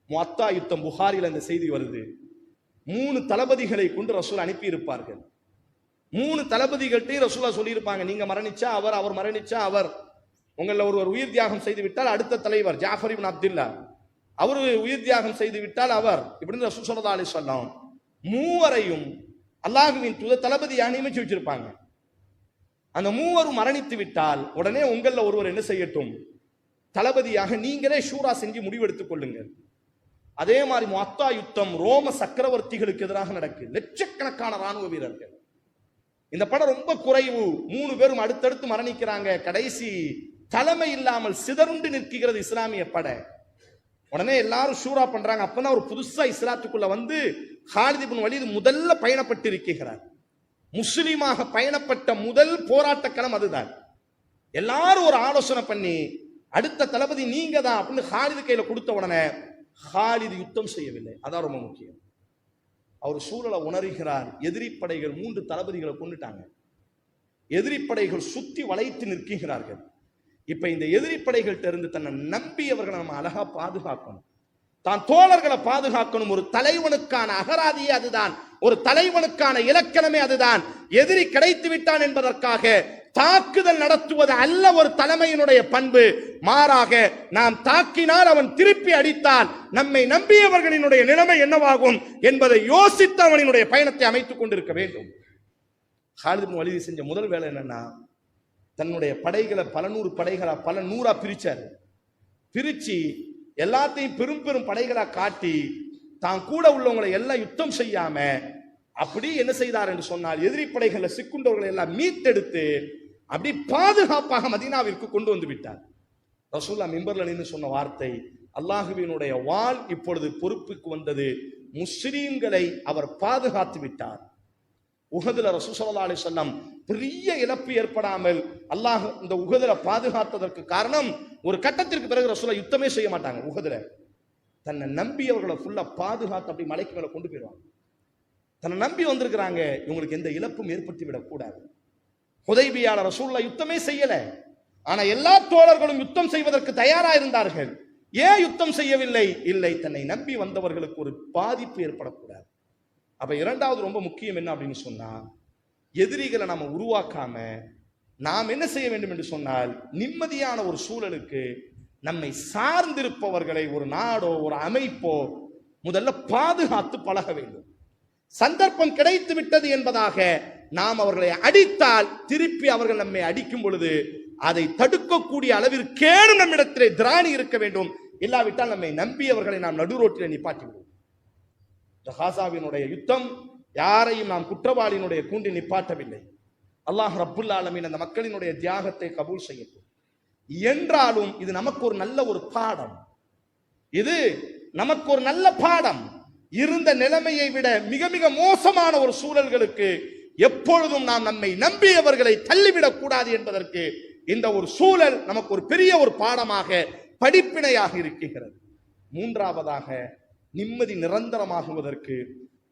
முஅத்தா யுத்தம், புகாரில் அந்த செய்தி வருது. 3 தளபதிகளை கொண்டு ரசூல் அனுப்பி இருப்பார்கள். 3 தளபதிகள்கிட்ட ரசூலா சொல்லியிருப்பாங்க, நீங்க மரணிச்சா அவர், அவர் மரணிச்சா அவர். உங்களில் ஒருவர் உயிர் தியாகம் செய்து விட்டால் அடுத்த தலைவர் ஜாஃபர் இப்னு அப்துல்லா, அவர் உயிர் தியாகம் செய்து விட்டால் அவர், இப்படின்னு ரசூல் ஸல்லல்லாஹு அலைஹி வஸல்லம் மூவரையும் அல்லாஹ்வின் தூதர் தளபதியாக நியமிச்சு வச்சிருப்பாங்க. அந்த மூவரும் மரணித்து விட்டால் உடனே உங்களில் ஒருவர் என்ன செய்யட்டும், தளபதியாக நீங்களே ஷூரா செஞ்சு முடிவெடுத்துக் கொள்ளுங்கள். அதே மாதிரி முஅத்தா யுத்தம் ரோம சக்கரவர்த்திகளுக்கு எதிராக நடக்கு. லட்சக்கணக்கான ராணுவ வீரர்கள். இந்த படம் ரொம்ப குறைவு. 3 பேரும் அடுத்தடுத்து மரணிக்கிறாங்க. கடைசி தலைமை இல்லாமல் சிதறுண்டு நிற்கிறது இஸ்லாமிய படை. உடனே எல்லாரும் ஷூரா பண்றாங்க. அப்பதான் ஒரு புதுசா இஸ்லாத்துக்குள்ள வந்து காலித் இப்னு வலீத் முதல்ல பயணப்பட்டு இருக்கிறார். முஸ்லிமாக பயணப்பட்ட முதல் போராட்ட களம் அதுதான். எல்லாரும் ஒரு ஆலோசனை பண்ணி அடுத்த தளபதி நீங்க தான் அப்படின்னு காலித் கையில கொடுத்த உடனே காலித் யுத்தம் செய்யவில்லை. அதான் ரொம்ப முக்கியம். அவர் சூழலை உணர்கிறார். எதிரி படைகள் 3 தளபதிகளை கொண்டுட்டாங்க. எதிரி படைகள் சுத்தி வளைத்து நிற்கிறார்கள். இப்ப இந்த எதிரி படைகள்கிட்ட இருந்து தன்னை நம்பியவர்களை நம்ம அழகா பாதுகாக்கணும். தான் தோழர்களை பாதுகாக்கணும். ஒரு தலைவனுக்கான அகராதியே அதுதான். ஒரு தலைவனுக்கான இலக்கணமே அதுதான். எதிரி கிடைத்து விட்டான் என்பதற்காக தாக்குதல் நடத்துவது அல்ல ஒரு தலைமையினுடைய பண்பு. மாறாக நாம் தாக்கினால் அவன் திருப்பி அடித்தால் நம்மை நம்பியவர்களினுடைய நிலைமை என்னவாகும் என்பதை யோசித்து அவனினுடைய பயணத்தை அமைத்துக் கொண்டிருக்க வேண்டும். காலித் இப்னு வலீத் செஞ்ச முதல் வேலை என்னன்னா, தன்னுடைய படைகளை பல 100 படைகளா பல 100ஆ பிரிச்சாரு. பிரிச்சு எல்லாத்தையும் பெரும் பெரும் படைகளா காட்டி தான் கூட உள்ளவங்களை எல்லாம் யுத்தம் செய்யாம அப்படி என்ன செய்தார் என்று சொன்னால், எதிரி படைகளை சிக்குண்டவர்களை எல்லாம் மீட்டெடுத்து அப்படி பாதுகாப்பாக மதீனாவிற்கு கொண்டு வந்து விட்டார். ரசூலுல்லாஹ் மிம்பர்ல நின்று சொன்ன வார்த்தை, அல்லாஹுவினுடைய வாள் இப்பொழுது பொறுப்புக்கு வந்தது, முஸ்லிம்களை அவர் பாதுகாத்து விட்டார். உஹதுல ரசூல் ஸல்லல்லாஹு அலைஹி வஸல்லம் பெரிய இழப்பு ஏற்படாமல் அல்லாஹ் இந்த உஹதுல பாதுகாத்ததற்கு காரணம், ஒரு கட்டத்திற்கு பிறகு ரசூலுல்லாஹ் யுத்தமே செய்ய மாட்டாங்க. உஹதுல தன்னை நம்பியவர்களை ஃபுல்லா பாதுகாத்து அப்படி மலைக்கு மேல கொண்டு போயிடுவாங்க. தன்னை நம்பி வந்திருக்கிறாங்க, இவங்களுக்கு எந்த இழப்பும் ஏற்பட்டு விடக்கூடாது. ஹுதைபியால ரசூலுல்லாஹ் யுத்தமே செய்யல. ஆனா எல்லா தோழர்களும் யுத்தம் செய்வதற்கு தயாரா இருந்தார்கள். ஏன் யுத்தம் செய்யவில்லை? இல்லை, தன்னை நம்பி வந்தவர்களுக்கு ஒரு பாதிப்பு ஏற்படக்கூடாது. அப்ப இரண்டாவது ரொம்ப முக்கியம் என்ன அப்படின்னு சொன்னா, எதிரிகளை நாம உருவாக்காம நாம் என்ன செய்ய வேண்டும் என்று சொன்னால், நிம்மதியான ஒரு சூழலுக்கு நம்மை சார்ந்திருப்பவர்களை ஒரு நாடோ ஒரு அமைப்போ முதல்ல பாதுகாத்து பழக வேண்டும். சந்தர்ப்பம் கிடைத்து விட்டது என்பதாக நாம் அவர்களை அடித்தால் திருப்பி அவர்கள் நம்மை அடிக்கும் பொழுது அதை தடுக்கக்கூடிய அளவிற்கேனும் நம்மிடத்திலே திராணி இருக்க வேண்டும். இல்லாவிட்டால் நம்மை நம்பியவர்களை நாம் நடுரோட்டில் நிப்பாட்டி விடுவோம். காசாவினுடைய யுத்தம் யாரையும் நாம் குற்றவாளியினுடைய கூண்டில் நிப்பாட்டவில்லை. அல்லாஹ் ரப்புல் ஆலமீன் அந்த மக்களினுடைய தியாகத்தை கபூல் செய்யட்டும். என்றாலும் இது நமக்கு ஒரு நல்ல ஒரு பாடம். இது நமக்கு ஒரு நல்ல பாடம். இருந்த நிலைமையை விட மிக மிக மோசமான ஒரு சூழல்களுக்கு எப்பொழுதும் நாம் நம்மை நம்பியவர்களை தள்ளிவிடக் கூடாது என்பதற்கு இந்த ஒரு சூழல் நமக்கு ஒரு பெரிய ஒரு பாடமாக படிப்பினையாக இருக்கிறது. மூன்றாவதாக, நிம்மதி நிரந்தரமாகுவதற்கு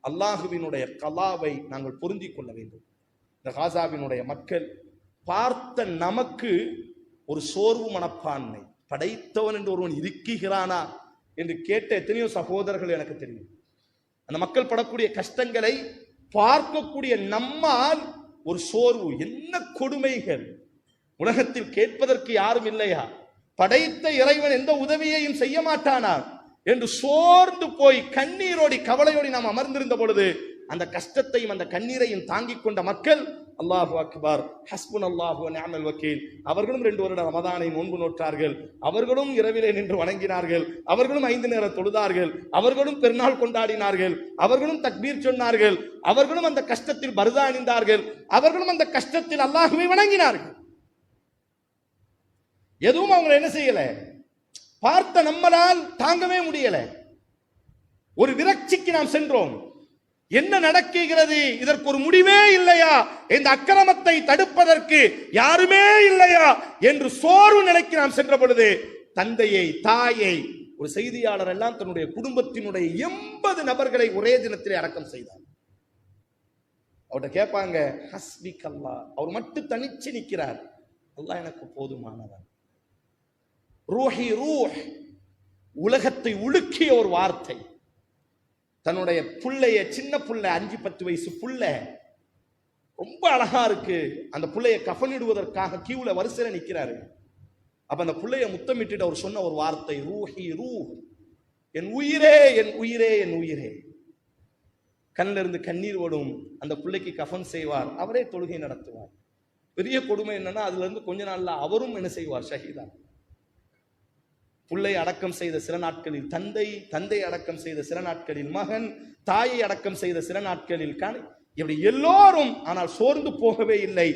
அல்லாஹுவினுடைய கலாவை நாங்கள் பொருந்திக் கொள்ள வேண்டும். இந்த காசாவினுடைய மக்கள் பார்த்த நமக்கு ஒரு சோர்வு மனப்பான்மை, படைத்தவன் என்று ஒருவன் இருக்கிறானா என்று கேட்ட எத்தனையோ சகோதரர்கள் எனக்கு தெரியும். அந்த மக்கள் படக்கூடிய கஷ்டங்களை பார்க்கக்கூடிய நம்மால் ஒரு சோர்வு, என்ன கொடுமைகள், உலகத்தில் கேட்பதற்கு யாரும் இல்லையா, படைத்த இறைவன் எந்த உதவியையும் செய்ய மாட்டானா என்று சோர்ந்து போய் கண்ணீரோடி கவலையோடி நாம் அமர்ந்திருந்த பொழுது அந்த கஷ்டத்தையும் அந்த கண்ணீரையும் தாங்கிக் கொண்ட மக்கள், அல்லாஹு அக்பர், ஹஸ்புனல்லாஹு வ நிஅமல் வக்கீல், அவர்களும் 2 வருட ரமதானை நோன்பு நோற்றார்கள், அவர்களும் இரவிலே நின்று வணங்கினார்கள், அவர்களும் 5 நேர தொழுதார்கள், அவர்களும் பெருநாள் கொண்டாடினார்கள், அவர்களும் தக்பீர் சொன்னார்கள், அவர்களும் அந்த கஷ்டத்தில் பர்தா அணிந்தார்கள், அவர்களும் அந்த கஷ்டத்தில் அல்லாஹுவை வணங்கினார்கள். எதுவும் அவங்க என்ன செய்யல, பார்த்த நம்மளால் தாங்கவே முடியல. ஒரு விரக்திக்கு நாம் சென்றோம். என்ன நடக்குகிறது, இதற்கு ஒரு முடிவே இல்லையா, இந்த அக்கிரமத்தை தடுப்பதற்கு யாருமே இல்லையா என்று சோர்வு நிலைக்கு நாம் சென்ற பொழுது தந்தையை, தாயை, ஒரு செய்தியாளர் எல்லாம் தன்னுடைய குடும்பத்தினுடைய 80 நபர்களை ஒரே தினத்திலே அடக்கம் செய்தார். அவர்கிட்ட கேட்பாங்க, ஹஸ்பிக் அல்லாஹ், அவர் மட்டும் தனிச்சு நிற்கிறார், அல்லாஹ் எனக்கு போதுமானவன். ரூஹி ரூஹ், உலகத்தை உலுக்கிய ஒரு வார்த்தை. தன்னுடைய புள்ளைய, சின்ன புள்ள, 5-10 வயசு புள்ள, ரொம்ப அழகா இருக்கு, அந்த புள்ளைய கஃனிடுவதற்காக கியூல வரிசையில நிக்கிறாரு. அப்ப அந்த புள்ளைய முத்தமிட்டு அவர் சொன்ன ஒரு வார்த்தை, ரூஹி ரூஹ், என் உயிரே, என் உயிரே, என் உயிரே. கண்ணில இருந்து கண்ணீர் ஓடும். அந்த பிள்ளைக்கு கஃன் செய்வார், அவரே தொழுகை நடத்துவார். பெரிய கொடுமை என்னன்னா, அதுல இருந்து கொஞ்ச நாள்ல அவரும் என்ன செய்வார், ஷஹீதா. புள்ளை அடக்கம் செய்த சில நாட்களில் தந்தை, தந்தை அடக்கம் செய்த சில நாட்களில் மகன், தாயை அடக்கம் செய்த சில நாட்களில் இப்படி எல்லோரும். ஆனால் சோர்ந்து போகவே இல்லை.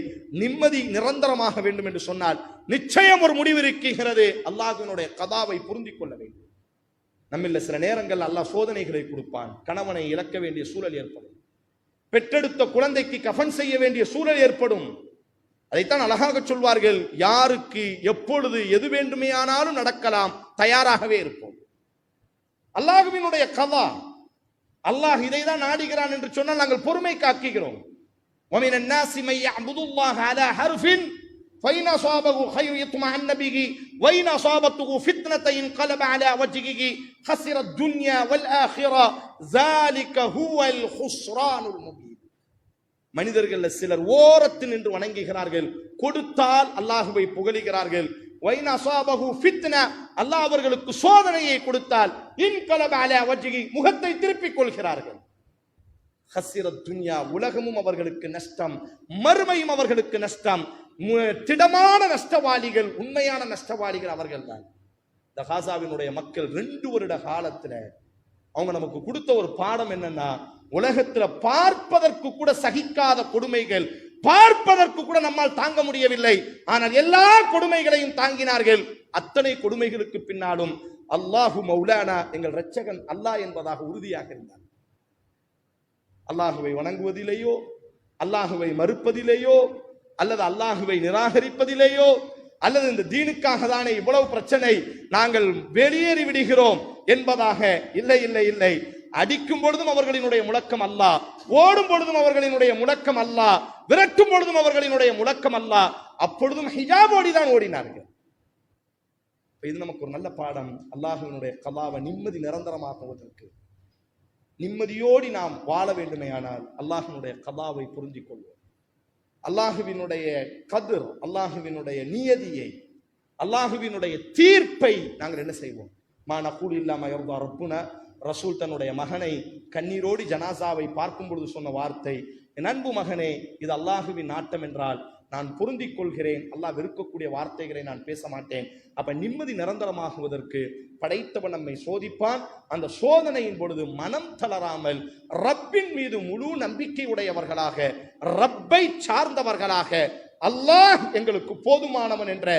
நிம்மதி நிரந்தரமாக வேண்டும் என்று சொன்னால் நிச்சயம் ஒரு முடிவு இருக்கிறது. அல்லாஹ்வினுடைய கதாவை புரிந்து கொள்ள வேண்டும். நம்மில் சில நேரங்கள் அல்லாஹ் சோதனைகளை கொடுப்பான். கணவனை இழக்க வேண்டிய சூழல் ஏற்படும், பெற்றெடுத்த குழந்தைக்கு கஃன் செய்ய வேண்டிய சூழல் ஏற்படும். அதைத்தான் அழகாக சொல்வார்கள், யாருக்கு எப்பொழுது எது வேண்டுமையானாலும் நடக்கலாம், தயாராகவே இருப்போம். அல்லாஹ்வினுடைய கதா, அல்லாஹ் இதைதான் நாடுகிறான் என்று சொன்னால் நாங்கள் பொறுமை காக்குகிறோம். وَمِنَ النَّاسِ مَن يَعْبُدُ اللَّهَ عَلَى حَرْفٍ فَإِنْ أَصَابَهُ خَيْرٌ يَطْمَئَنَّ بِهِ وَإِنْ أَصَابَتْهُ فِتْنَةٌ انقلب على وجهه خسر الدنيا والآخرة ذلك هو الخسران المبين. மனிதர்கள் சிலர் ஓரத்தில் நின்று வணங்குகிறார்கள், கொடுத்தால் அல்லாஹுவை புகழுகிறார்கள். வைன் அஸாபஹு ஃபித்னா, அல்லாஹ் அவர்களுக்கு சோதனையை கொடுத்தால் இன்கலப அலா வஜ்ஹி, முகத்தை திருப்பிக் கொள்கிறார்கள். ஹஸிரத் துன்யா, உலகமும் அவர்களுக்கு நஷ்டம், மறுமையும் அவர்களுக்கு நஷ்டம். திடமான நஷ்டவாளிகள், உண்மையான நஷ்டவாளிகள் அவர்கள் தான். இந்த காசாவினுடைய மக்கள் 2 வருட காலத்துல அவங்க நமக்கு கொடுத்த ஒரு பாடம் என்னன்னா, உலகத்துல பார்ப்பதற்கு கூட சகிக்காத கொடுமைகள், பார்ப்பதற்கு கூட நம்மால் தாங்க முடியவில்லை. ஆனால் எல்லா கொடுமைகளையும் தாங்கினார்கள். அத்தனை கொடுமைகளுக்கு பின்னாலும் அல்லாஹு மௌலானா, எங்கள் இரட்சகன் அல்லாஹ் என்பதாக உறுதியாக இருந்தார். அல்லாஹுவை வணங்குவதிலேயோ, அல்லாஹுவை மறுப்பதிலேயோ, அல்லது அல்லாஹுவை நிராகரிப்பதிலேயோ, அல்லது இந்த தீனுக்காக தானே இவ்வளவு பிரச்சனை, நாங்கள் வெளியேறி விடுகிறோம் என்பதாக இல்லை, இல்லை, இல்லை. அடிக்கும் பொழுதும் அவர்களினுடைய முழக்கம் அல்லாஹ், ஓடும் பொழுதும் அவர்களினுடைய முழக்கம் அல்லாஹ், விரட்டும் பொழுதும் அவர்களினுடைய முழக்கம் அல்லாஹ். அப்பொழுதும் ஹிஜாபோடி தான் ஓடினார்கள். இது நமக்கு ஒரு நல்ல பாடம். அல்லாஹ்வினுடைய கலாவை நிம்மதி நிரந்தரமாக்குவதற்கு, நிம்மதியோடி நாம் வாழ வேண்டுமேயானால் அல்லாஹ்வினுடைய கலாவை புரிஞ்சிக் கொள்வோம். அல்லாஹுவினுடைய கதிர், அல்லாஹுவினுடைய நியதியை, அல்லாஹுவினுடைய தீர்ப்பை நாங்கள் என்ன செய்வோம்? மா நகூலு இல்லா மா யர்தா ரப்புனா. ரசூல் தன்னுடைய மகனை கண்ணீரோடி ஜனாசாவை பார்க்கும் பொழுது சொன்ன வார்த்தை, என் அன்பு மகனே, இது அல்லாஹுவின் நாட்டம் என்றால் நான் பொருந்திக் கொள்கிறேன், அல்லாஹ் வெறுக்கக்கூடிய வார்த்தைகளை நான் பேச மாட்டேன். அப்ப நிம்மதி நிரந்தரமாகுவதற்கு படைத்தவன் நம்மை சோதிப்பான். அந்த சோதனையின் பொழுது மனம் தளராமல் ரப்பின் மீது முழு நம்பிக்கை உடையவர்களாக, ரப்பை சார்ந்தவர்களாக, அல்லாஹ் எங்களுக்கு போதுமானவன் என்ற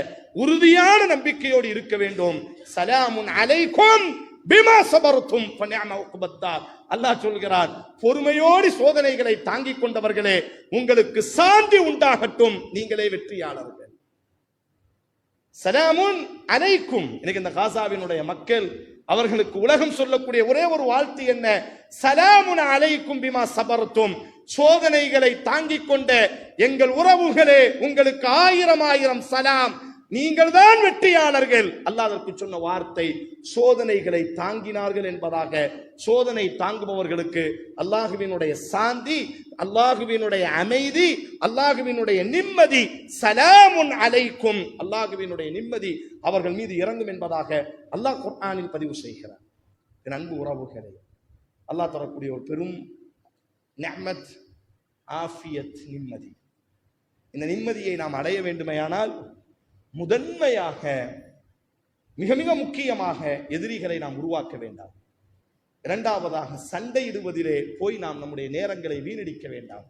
உறுதியான நம்பிக்கையோடு இருக்க வேண்டும். சலாமுன் அலைக்கும் பிமா சபர்தும் ஃபநிஅம உக்பத்தார். அல்லாஹ் சொல்கிறான், பொறுமையோடு சோதனைகளை தாங்கிக் கொண்டவர்களே, உங்களுக்கு சாந்தி உண்டாகட்டும், நீங்களே வெற்றியாளர்கள். சலாமுன் அலைக்கும். இன்னைக்கு இந்த காசாவினுடைய மக்கள், அவர்களுக்கு உலகம் சொல்லக்கூடிய ஒரே ஒரு வாழ்த்து என்ன? சலாமுன் அலைக்கும் பிமா சபர்தும். சோதனைகளை தாங்கிக் கொண்ட எங்கள் உறவுகளே, உங்களுக்கு 1000 சலாம், நீங்கள் தான் வெற்றியாளர்கள். அல்லாஹ் அதற்கு சொன்ன வார்த்தை சோதனைகளை தாங்கினார்கள் என்பதாக. சோதனை தாங்குபவர்களுக்கு அல்லாஹுவினுடைய சாந்தி, அல்லாஹுவினுடைய அமைதி, அல்லாஹுவினுடைய நிம்மதி, சலாமுன் அலைக்கும், அல்லாஹுவினுடைய நிம்மதி அவர்கள் மீது இறங்கும் என்பதாக அல்லாஹ் குர்ஆனில் பதிவு செய்கிறார். என் அன்பு உறவுகளே, அல்லாஹ் தரக்கூடிய ஒரு பெரும் நிஅமத் ஆஃபியத், நிம்மதி. இந்த நிம்மதியை நாம் அடைய வேண்டுமையானால் முதன்மையாக மிக மிக முக்கியமாக எதிரிகளை நாம் உருவாக்க வேண்டாம். இரண்டாவதாக சண்டையிடுவதிலே போய் நாம் நம்முடைய நேரங்களை வீணடிக்க வேண்டாம்.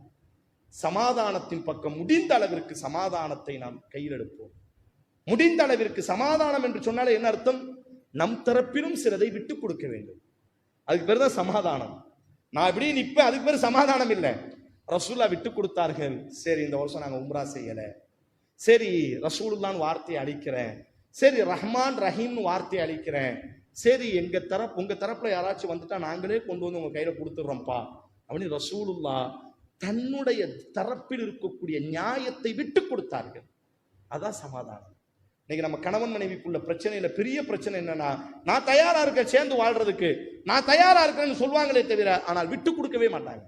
சமாதானத்தின் பக்கம் முடிந்த அளவிற்கு சமாதானத்தை நாம் கையில் எடுப்போம். முடிந்த அளவிற்கு சமாதானம் என்று சொன்னாலே என்ன அர்த்தம்? நம் தரப்பிலும் சிலதை விட்டுக் கொடுக்க வேண்டும். அதுக்கு பேர் தான் சமாதானம். நான் இப்படி நிற்பேன், அதுக்கு பேர் சமாதானம் இல்லை. ரசூலுல்லாஹ் விட்டு கொடுத்தார்கள். சரி, இந்த வருஷம் நாங்கள் உம்ரா செய்யல, சரி ரசூலுல்லாஹ்னு வார்த்தையை அளிக்கிறேன், சரி ரஹ்மான் ரஹீம்னு வார்த்தையை அளிக்கிறேன், சரி உங்க தரப்புல யாராச்சும் வந்துட்டா நாங்களே கொண்டு வந்து உங்க கையில கொடுத்துடுறோம்ப்பா அப்படின்னு ரசூலுல்லாஹ் தன்னுடைய தரப்பில் இருக்கக்கூடிய நியாயத்தை விட்டு கொடுத்தார்கள். அதான் சமாதானம். இன்னைக்கு நம்ம கணவன் மனைவிக்குள்ள பிரச்சனையில பெரிய பிரச்சனை என்னன்னா, நான் தயாரா இருக்கேன் சேர்ந்து வாழ்றதுக்கு, நான் தயாரா இருக்கேன்னு சொல்லுவாங்களே தவிர ஆனால் விட்டு கொடுக்கவே மாட்டாங்க.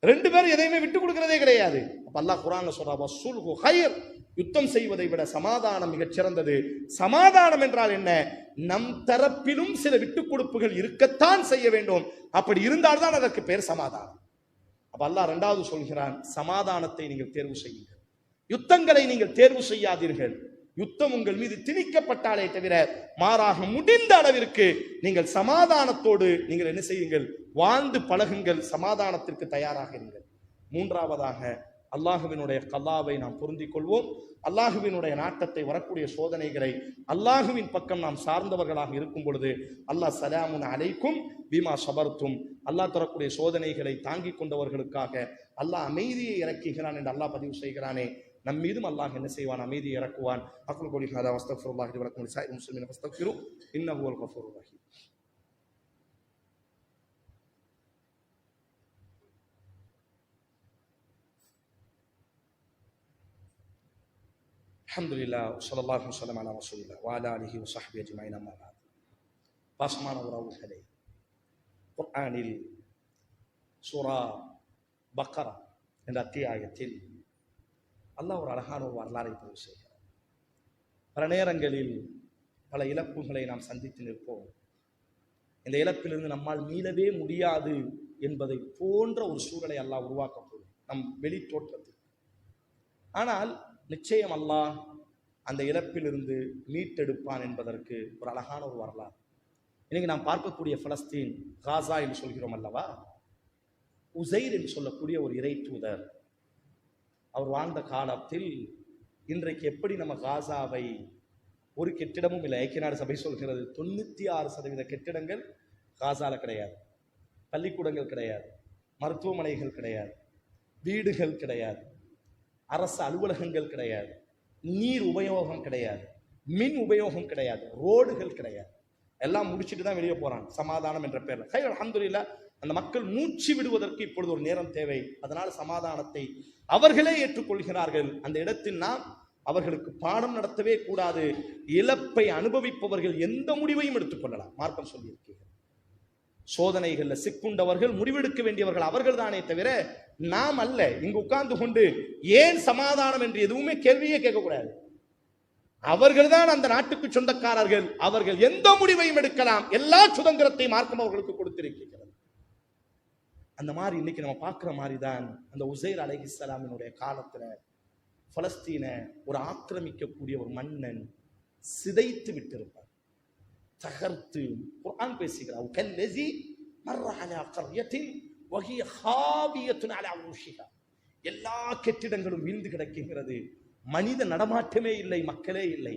ரெண்டு பேரும் எதையுமே விட்டு கொடுக்கிறதே கிடையாது. அப்ப அல்லாஹ் குர்ஆன்ல சொல்றா, வஸ்ஸுல்ஹு கைர், யுத்தம் செய்வதை விட சமாதானம் மிகச் சிறந்தது. சமாதானம் என்றால் என்ன? நம் தரப்பிலும் சில விட்டுக் கொடுப்புகள் இருக்கத்தான் செய்ய வேண்டும். அப்படி இருந்தால்தான் அதற்கு பேர் சமாதானம். அப்ப அல்லாஹ் இரண்டாவது சொல்கிறான், சமாதானத்தை நீங்கள் தேர்வு செய்யுங்கள், யுத்தங்களை நீங்கள் தேர்வு செய்யாதீர்கள். யுத்தம் உங்கள் மீது திணிக்கப்பட்டாலே தவிர மாறாக முடிந்த அளவிற்கு நீங்கள் சமாதானத்தோடு நீங்கள் என்ன செய்யுங்கள்? வாழ்ந்து பழகுங்கள், சமாதானத்திற்கு தயாராக இருங்கள். மூன்றாவதாக அல்லாஹுவினுடைய கல்லாவை நாம் பொருந்திக் கொள்வோம். அல்லாஹுவினுடைய நாட்டத்தை, வரக்கூடிய சோதனைகளை அல்லாஹுவின் பக்கம் நாம் சார்ந்தவர்களாக இருக்கும் பொழுது அல்லாஹ் சலாமுன் அலைக்கும் பீமா சபர்த்தும், அல்லாஹ் தரக்கூடிய சோதனைகளை தாங்கிக் கொண்டவர்களுக்காக அல்லாஹ் அமைதியை இறக்குகிறான் என்று அல்லாஹ் பதிவு செய்கிறானே, நம் மீதும் அல்லாஹ் என்ன செய்வான்? அமைதியை இறக்குவான். அக்குல் கோலி ஹாதா வஸ்தக்ஃபிருல்லாஹி லி வ லக்கும் லிசாயிரில் முஸ்லிமீன ஃபஸ்தக்ஃபிரு இன்னஹு ஹுவல் கஃபூருர் ரஹீம். அல்ஹம்துலில்லாஹ் ஸல்லல்லாஹு அலைஹி வஸல்லம் அலா ரசூலில்லாஹ் வ அலா ஆலிஹி வ ஸஹ்பிஹி அஜ்மஈன். அம்மா பஅத். பாசமான உறவுகளே, குர்ஆனில் சூரா பக்கரா என்ற அத்தியாயத்தில் அல்லாஹ் ஒரு அழகான ஒரு வரலாறை பதிவு செய்கிறார். பல நேரங்களில் பல இழப்புகளை நாம் சந்தித்து நிற்போம். இந்த இழப்பிலிருந்து நம்மால் மீளவே முடியாது என்பதை போன்ற ஒரு சூழலை அல்லாஹ் உருவாக்கப்படும் நம் வெளி தோற்றத்தில். ஆனால் நிச்சயம் அல்லாஹ் அந்த இழப்பிலிருந்து மீட்டெடுப்பான் என்பதற்கு ஒரு அழகான ஒரு வரலாறு. இன்னைக்கு நாம் பார்க்கக்கூடிய பலஸ்தீன், காசா என்று சொல்கிறோம் அல்லவா, உசைர் என்று சொல்லக்கூடிய ஒரு இறை தூதர் அவர் வாழ்ந்த காலத்தில் இன்றைக்கு எப்படி நம்ம காசாவை ஒரு கெட்டிடமும் இல்லை. ஐக்கிய நாடு சபை சொல்கிறது 96% கெட்டிடங்கள் காசால கிடையாது, பள்ளிக்கூடங்கள் கிடையாது, மருத்துவமனைகள் கிடையாது, வீடுகள் கிடையாது, அரசு அலுவலகங்கள் கிடையாது, நீர் உபயோகம் கிடையாது, மின் உபயோகம் கிடையாது, ரோடுகள் கிடையாது. எல்லாம் முடிச்சுட்டு தான் வெளியே போறாங்க சமாதானம் என்ற பேர்ல. ஹை அல்ஹம்துலில்லாஹ், அந்த மக்கள் மூச்சு விடுவதற்கு இப்பொழுது ஒரு நேரம் தேவை. அதனால் சமாதானத்தை அவர்களே ஏற்றுக்கொள்கிறார்கள். அந்த இடத்தில் நாம் அவர்களுக்கு பாடம் நடத்தவே கூடாது. இழப்பை அனுபவிப்பவர்கள் எந்த முடிவையும் எடுத்துக்கொள்ளலாம். மார்க்கம் சொல்லி இருக்கிறது. சோதனைகள்ல சிக்குண்டவர்கள் முடிவெடுக்க வேண்டியவர்கள் அவர்கள் தானே தவிர நாம் அல்ல. இங்கு உட்கார்ந்து கொண்டு ஏன் சமாதானம் என்று எதுவுமே கேள்வியே கேட்கக்கூடாது. அவர்கள் தான் அந்த நாட்டுக்கு சொந்தக்காரர்கள். அவர்கள் எந்த முடிவையும் எடுக்கலாம். எல்லா சுதந்திரத்தையும் மார்க்கம் அவர்களுக்கு கொடுத்திருக்கிறது. அந்த மாதிரி இன்னைக்கு நம்ம பார்க்கிற மாதிரி தான் அந்த உசைர் அலைஹிஸ்ஸலாமினுடைய காலத்துல பலஸ்தீனை ஒரு ஆக்கிரமிக்கக்கூடிய ஒரு மன்னன் சிதைத்து விட்டிருப்பார், தகர்த்து. குர்ஆன் பேசுகிறார், கல்லஸி மர்ர அலா கர்யத்தின் வஹிய ஹாவியத்துன் அலா உருஷிஹா. எல்லா கெட்டிடங்களும் வீழ்ந்து கிடக்குகிறது, மனித நடமாட்டமே இல்லை, மக்களே இல்லை.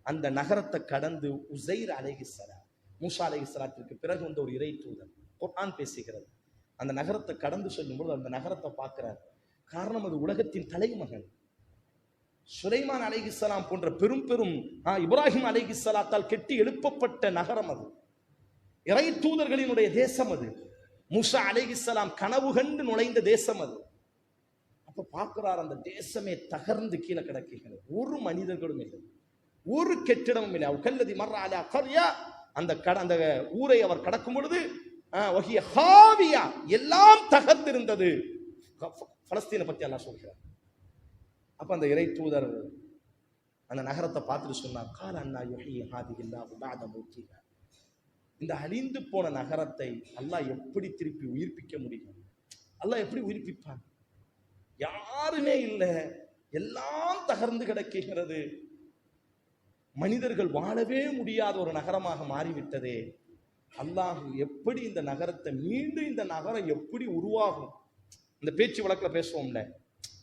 அந்த நகரத்தை கடந்து உசைர் அலைஹிஸ்ஸலாம், மூசா அலைஹிஸ்ஸலாத்திற்கு பிறகு வந்த ஒரு இறை தூதர், குர்ஆன் பேசுகிறது, அந்த நகரத்தை கடந்து செல்லும்போது அந்த நகரத்தை பார்க்கிறார். காரணம், அது உலகத்தின் தலைமகன் சுலைமான் அலைஹிஸ்ஸலாம் போன்ற பெரும் பெரும் இப்ராஹிம் அலைஹிஸ்ஸலாத்தால் கெட்டி எழுப்பப்பட்ட நகரம் அது. இறை தூதர்களினுடைய தேசம் அது. மூசா அலைஹிஸ்ஸலாம் கனவு கண்டு நுழைந்த தேசம் அது. அப்ப பார்க்கிறார், அந்த தேசமே தகர்ந்து கீழே கிடக்குகிறது, ஒரு மனிதர்களும் இல்லை. ஒரு கெட்டிடமும் இல்லை. கல்லதி மர்ரா அலா கர்யா, அந்த ஊரை அவர் கடக்கும் பொழுது வஹிய ஹாவியா, எல்லாம் தகர்ந்திருந்தது. பலஸ்தீனை பத்தி அல்லாஹ் சொல்கிறார். அப்ப அந்த இறை தூதர் அந்த நகரத்தை பார்த்துட்டு சொன்னார், கால அண்ணா யுஹ்யி ஹாதிஹில்லாஹு பஅத மௌத்திஹா, இந்த அழிந்து போன நகரத்தை அல்லாஹ் எப்படி திருப்பி உயிர்ப்பிக்க முடியும்? அல்லாஹ் எப்படி உயிர்ப்பிப்பான்? யாருமே இல்லை, எல்லாம் தகர்ந்து கிடக்கிறது, மனிதர்கள் வாழவே முடியாத ஒரு நகரமாக மாறிவிட்டதே. அல்லாஹ் எப்படி இந்த நகரத்தை மீண்டும் இந்த நகரம் எப்படி உருவாகும்? இந்த பேச்சு வழக்கில் பேசுவோம்ல,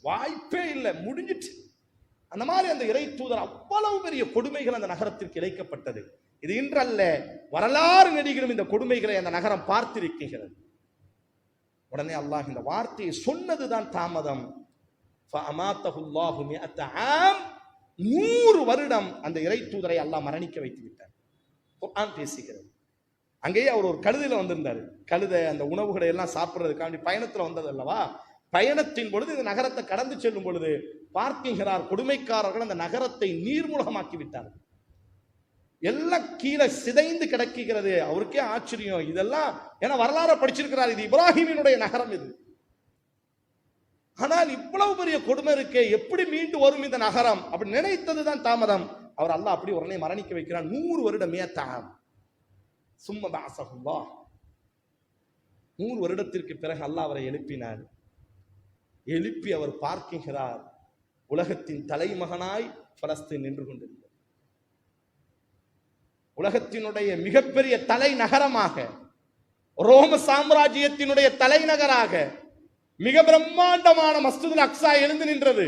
வாய்ப்பே இல்லை, முடிஞ்சிட்டு. அந்த மாதிரி அந்த இறை தூதர் அவ்வளவு பெரிய கொடுமைகள் அந்த நகரத்திற்கு இழைக்கப்பட்டது. இது இன்றல்ல, வரலாறு நெடுகிலும் இந்த கொடுமைகளை அந்த நகரம் பார்த்திருக்கிறது. உடனே அல்லாஹ் இந்த வார்த்தையை சொன்னதுதான் தாமதம். 100 வருடம் அந்த இறை தூதரை அல்லாஹ் மரணிக்க வைத்து விட்டார். குர்ஆன் பேசுகிறது. அங்கேயே அவர் ஒரு கழுதையில வந்திருந்தாரு. கழுதை அந்த உணவுகளை எல்லாம் சாப்பிடுறதுக்காண்டி பயணத்துல வந்தது அல்லவா. பயணத்தின் பொழுது இந்த நகரத்தை கடந்து செல்லும் பொழுது பார்க்கிறார், கொடுமைக்காரர்கள் அந்த நகரத்தை நீர்மூலமாக்கி விட்டார்கள். எல்லாம் கீழே சிதைந்து கிடக்கிறது. அவருக்கே ஆச்சரியம், இதெல்லாம் ஏன்னா வரலாறு படிச்சிருக்கிறார், இது இப்ராஹிமினுடைய நகரம் இது. ஆனால் இவ்வளவு பெரிய கொடுமை இருக்கே, எப்படி மீண்டு வரும் இந்த நகரம்? அப்படி நினைத்ததுதான் தாமதம். அவர் அல்லாஹ் அப்படி உடனே மரணிக்க வைக்கிறான். 100 வருடமே தாம் சும்ம பஅஸஹுல்லாஹ். 100 வருடத்திற்கு பிறகு அல்லாஹ் அவரை எழுப்பினார். எழுப்பி அவர் பார்க்கிறார், உலகத்தின் தலைமகனாய் பலஸ்தீன் நின்று கொண்டிருக்கிறது. உலகத்தினுடைய மிகப்பெரிய தலைநகரமாக, ரோம சாம்ராஜ்யத்தினுடைய தலைநகராக மிக பிரம்மாண்டமான மஸ்ஜிதுல் அக்ஸா எழுந்து நின்றது.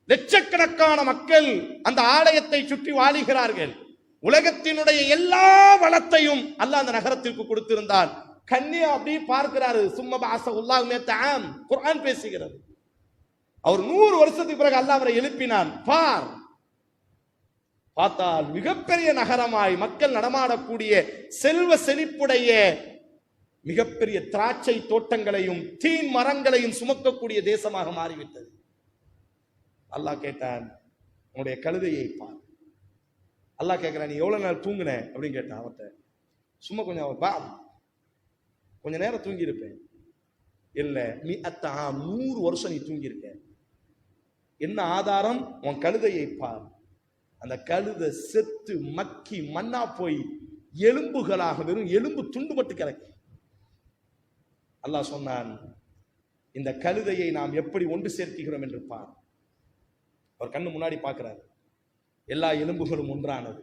லட்சக்கணக்கான மக்கள் அந்த ஆலயத்தை சுற்றி வாழுகிறார்கள். உலகத்தினுடைய எல்லா வளத்தையும் அல்லாஹ் அந்த நகரத்திற்கு கொடுத்திருந்தார். கண்ணியா அப்படி பார்க்கிறாரு. சும்ம பஅஸஹுல்லாஹு மிஅத்த ஆம், குர்ஆன் பேசுகிறது. அவர் 100 வருஷத்துக்கு பிறகு அல்லாஹ் அவரை எழுப்பினான். பார்த்தால் மிகப்பெரிய நகரமாய் மக்கள் நடமாடக்கூடிய செல்வ செழிப்புடைய மிகப்பெரிய திராட்சை தோட்டங்களையும் தீன் மரங்களையும் சுமக்கக்கூடிய தேசமாக மாறிவிட்டது. அல்லாஹ் கேட்டான், உன்னுடைய கழுதையை பார். அல்லாஹ் கேட்கிறான், நீ எவ்வளவு நாள் தூங்குன அப்படின்னு கேட்டான் அவர்கிட்ட. சும்மா கொஞ்ச நேரம் தூங்கி இருப்பேன். இல்ல, நீ 100 வருஷம் நீ தூங்கி இருக்க. என்ன ஆதாரம்? உன் கழுதையை பார். அந்த கழுதை செத்து மக்கி மண்ணா போய் எலும்புகளாக வெறும் எலும்பு துண்டு மட்டும் கிடக்கு. அல்லாஹ் சொன்னான், இந்த கழுதையை நாம் எப்படி ஒன்று சேர்க்கிறோம் என்று பார். அவர் கண்ணு முன்னாடி பார்க்கிறார். எல்லா எலும்புகளும் ஒன்றானது,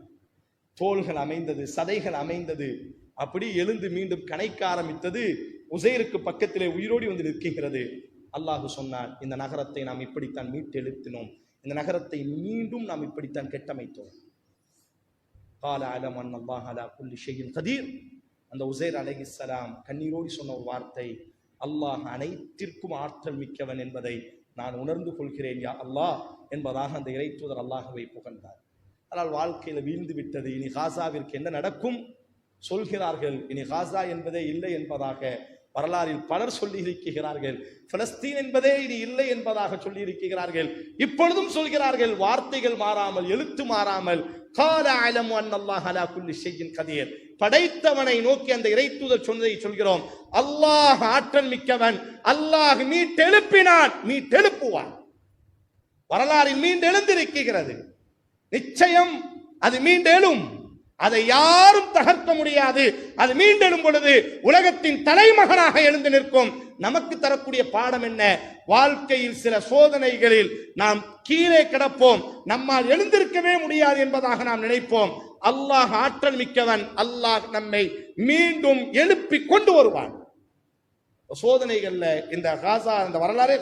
தோள்கள் அமைந்தது, சதைகள் அமைந்தது. அப்படி எழுந்து மீண்டும் கணைக்க ஆரம்பித்தது. உசைருக்கு பக்கத்திலே உயிரோடி வந்து நிற்கிறது. அல்லாஹ் சொன்னான், இந்த நகரத்தை நாம் இப்படித்தான் மீட்டெழுத்தினோம், இந்த நகரத்தை மீண்டும் நாம் இப்படித்தான் கட்டமைத்தோம். قال اعلم ان الله على كل شيء قدير. அந்த உசைர் அலைஹிஸ்ஸலாம் கண்ணீரோடு சொன்ன ஒரு வார்த்தை, அல்லாஹ் அனைத்திற்கும் ஆற்றல் மிக்கவன் என்பதை நான் உணர்ந்து கொள்கிறேன் யா அல்லாஹ் என்பதாக அந்த இறை தூதர் அல்லாஹ்வை புகழ்ந்தார். ஆனால் வாழ்க்கையில வீழ்ந்து விட்டது. இனி காசாவிற்கு என்ன நடக்கும் சொல்கிறார்கள். இனி காசா என்பதே இல்லை என்பதாக வரலாறில் பலர் சொல்லி இருக்கிறார்கள். பலஸ்தீன் என்பதே இனி இல்லை என்பதாக சொல்லி இருக்கிறார்கள். இப்பொழுதும் சொல்கிறார்கள், வார்த்தைகள் மாறாமல், எழுத்து மாறாமல். قال اعلم ان الله على كل شيء قدير. படைத்தவனை நோக்கி அந்த இறை தூதர் சொன்னதை சொல்கிறோம். அல்லாஹ் ஆற்றல் மிக்கவன். அல்லாஹ் மீட்டெழுப்பினான், மீட்டெழுப்புவான். வரலாறில் மீண்டெழுந்திருக்கிறது. நிச்சயம் அது மீண்டெழும். அதை யாரும் தகர்க்க முடியாது. அது மீண்டெழும் பொழுது உலகத்தின் தலைமகனாக எழுந்து நிற்கும். நமக்கு தரக்கூடிய பாடம் என்ன? வாழ்க்கையில் சில சோதனைகளில் நாம் கீழே கிடப்போம், நம்மால் எழுந்திருக்கவே முடியாது என்பதாக நாம் நினைப்போம். அல்லாஹ் ஆற்றல் மிக்கவன். அல்லாஹ் நம்மை மீண்டும் எழுப்பி கொண்டு வருவான். சோதனைகள்ல இந்த காசா, அந்த வரலாறே,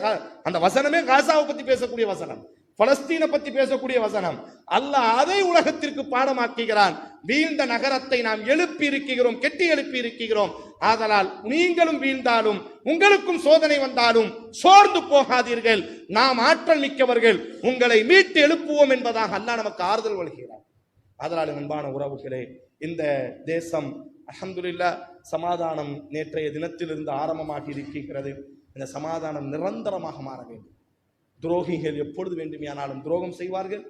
அந்த வசனமே காசாவை பத்தி பேசக்கூடிய வசனம், பலஸ்தீனை பத்தி பேசக்கூடிய வசனம். அல்லாஹ் அதை உலகத்திற்கு பாடமாக்குகிறான். வீழ்ந்த நகரத்தை நாம் எழுப்பி இருக்கிறோம், கெட்டி எழுப்பி இருக்கிறோம். ஆதலால் நீங்களும் வீழ்ந்தாலும், உங்களுக்கும் சோதனை வந்தாலும் சோர்ந்து போகாதீர்கள். நாம் ஆற்றல் மிக்கவர்கள், உங்களை மீட்டு எழுப்புவோம் என்பதாக அல்லாஹ் நமக்கு ஆறுதல் வழங்குகிறார். ஆதலால் அன்பான உறவுகளே, இந்த தேசம் அல்ஹம்துலில்லாஹ் சமாதானம் நேற்றைய தினத்திலிருந்து ஆரம்பமாகி இருக்கிறது. இந்த சமாதானம் நிரந்தரமாக மாற வேண்டும். துரோகிகள் எப்பொழுது வேண்டுமானாலும் துரோகம் செய்வார்கள்.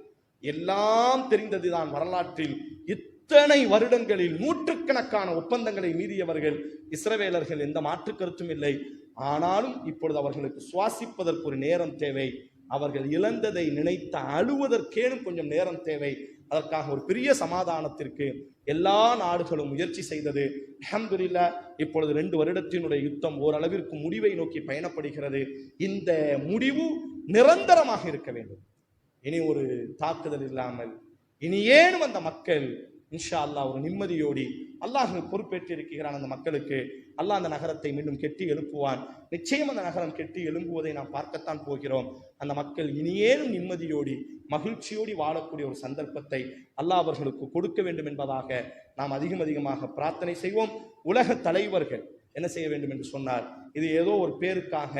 எல்லாம் தெரிந்ததுதான். வரலாற்றில் இத்தனை வருடங்களில் நூற்றுக்கணக்கான ஒப்பந்தங்களை மீறியவர்கள் இஸ்ரவேலர்கள், எந்த மாற்று கருத்தும் இல்லை. ஆனாலும் இப்பொழுது அவர்களுக்கு சுவாசிப்பதற்கு ஒரு நேரம் தேவை. அவர்கள் இழந்ததை நினைத்த அழுவதற்கேனும் கொஞ்சம் நேரம் தேவை. அதற்காக ஒரு பெரிய சமாதானத்திற்கு எல்லா நாடுகளும் முயற்சி செய்தது. அல்ஹம்துலில்லாஹ், இப்பொழுது 2 வருடத்தினுடைய யுத்தம் ஓரளவிற்கு முடிவை நோக்கி பயணப்படுகிறது. இந்த முடிவு நிரந்தரமாக இருக்க வேண்டும். இனி ஒரு தாக்குதல் இல்லாமல், இனி ஏனும் அந்த மக்கள் இன்ஷா அல்லாஹ் ஒரு நிம்மதியோடி, அல்லாஹ் பொறுப்பேற்று இருக்கிறான். அந்த மக்களுக்கு அல்லாஹ் அந்த நகரத்தை மீண்டும் கெட்டி எழுப்புவான். நிச்சயம் அந்த நகரம் கெட்டி எழும்புவதை நாம் பார்க்கத்தான் போகிறோம். அந்த மக்கள் இனியேனும் நிம்மதியோடி மகிழ்ச்சியோடி வாழக்கூடிய ஒரு சந்தர்ப்பத்தை அல்லாஹ் அவர்களுக்கு கொடுக்க வேண்டும் என்பதாக நாம் அதிகமாக பிரார்த்தனை செய்வோம். உலக தலைவர்கள் என்ன செய்ய வேண்டும் என்று சொன்னார், இது ஏதோ ஒரு பேருக்காக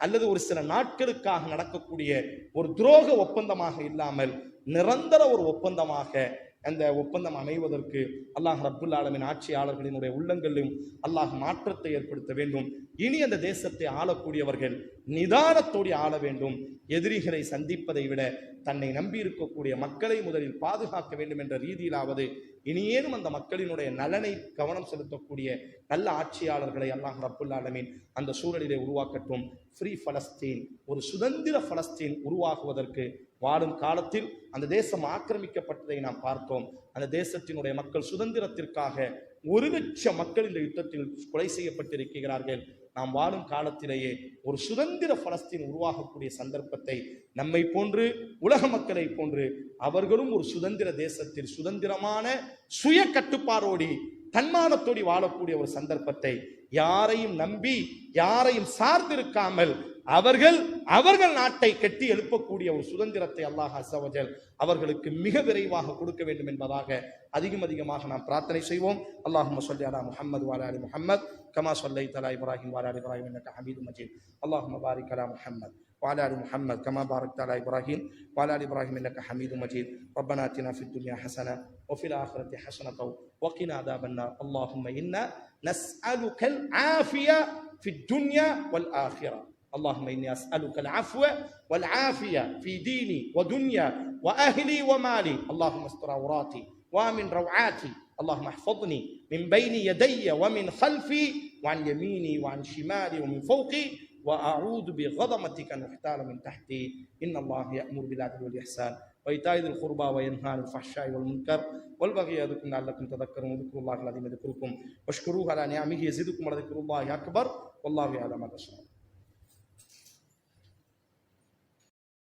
அல்லது ஒரு சில நாட்களுக்காக நடக்கக்கூடிய ஒரு துரோக ஒப்பந்தமாக இல்லாமல் நிரந்தர ஒரு ஒப்பந்தமாக அந்த ஒப்பந்தம் அமைவதற்கு அல்லாஹ் ரப்புல் ஆலமீன் ஆட்சியாளர்களினுடைய உள்ளங்களிலும் அல்லாஹ் மாற்றத்தை ஏற்படுத்த வேண்டும். இனி அந்த தேசத்தை ஆளக்கூடியவர்கள் நிதானத்தோடு ஆள வேண்டும். எதிரிகளை சந்திப்பதை விட தன்னை நம்பி இருக்கக்கூடிய மக்களை முதலில் பாதுகாக்க வேண்டும் என்ற ரீதியிலாவது இனியேனும் அந்த மக்களினுடைய நலனை கவனம் செலுத்தக்கூடிய நல்ல ஆட்சியாளர்களை அல்லாஹ் ரப்புல் ஆலமீன் அந்த சூழலிலே உருவாக்கட்டும். ஃப்ரீ பலஸ்தீன், ஒரு சுதந்திர பலஸ்தீன் உருவாகுவதற்கு வாழும் காலத்தில் அந்த தேசம் ஆக்கிரமிக்கப்பட்டதை நாம் பார்த்தோம். அந்த தேசத்தினுடைய மக்கள் சுதந்திரத்திற்காக 1 லட்சம் மக்கள் இந்த யுத்தத்தில் கொலை செய்யப்பட்டிருக்கிறார்கள். நாம் வாழும் காலத்திலேயே ஒரு சுதந்திர பலஸ்தீன் உருவாகக்கூடிய சந்தர்ப்பத்தை நம்மை போன்று உலக மக்களை போன்று அவர்களும் ஒரு சுதந்திர தேசத்தில் சுதந்திரமான சுய கட்டுப்பாடோடி தன்மானத்தோடி வாழக்கூடிய ஒரு சந்தர்ப்பத்தை, யாரையும் நம்பி யாரையும் சார்ந்திருக்காமல் அவர்கள் நாட்டை கட்டி எழுப்பக்கூடிய ஒரு சுதந்திரத்தை அல்லாஹ் அஸ்ஸ வஜல் அவர்களுக்கு மிக விரைவாக கொடுக்க வேண்டும் என்பதாக அதிகமாக நாம் பிரார்த்தனை செய்வோம். அல்லாஹும்ம ஸல்லி அலா முஹம்மது வ அலா ஆலி முஹம்மத் கமா ஸல்லைத அலா இப்ராஹிம் வ அலா ஆலி இப்ராஹிம் இன்னக ஹமீதும் மஜீத். அல்லாஹும்ம பாரிக் அலா முஹம்மத் وعلى ال محمد كما باركت على ابراهيم وعلى ال ابراهيم انك حميد مجيد. ربنا اتنا في الدنيا حسنه وفي الاخره حسنه وقنا عذاب النار. اللهم انا نسالك العافيه في الدنيا والاخره. اللهم اني اسالك العفو والعافيه في ديني ودنيا واهلي ومالي. اللهم استر عوراتي وامن روعاتي. اللهم احفظني من بين يدي ومن خلفي وعن يميني وعن شمالي ومن فوقي وأعوذ بغضمتك أن أحتال من تحتي. إن الله يأمر بالعدل والإحسان وإيتاء ذي القربى وينهى عن الفحشاء والمنكر والبغي يعظكم لعلكم تذكرون. اذكروا الله العظيم يذكركم واشكروه على نعمه يزدكم ولذكر الله أكبر والله يعلم ما تصنعون.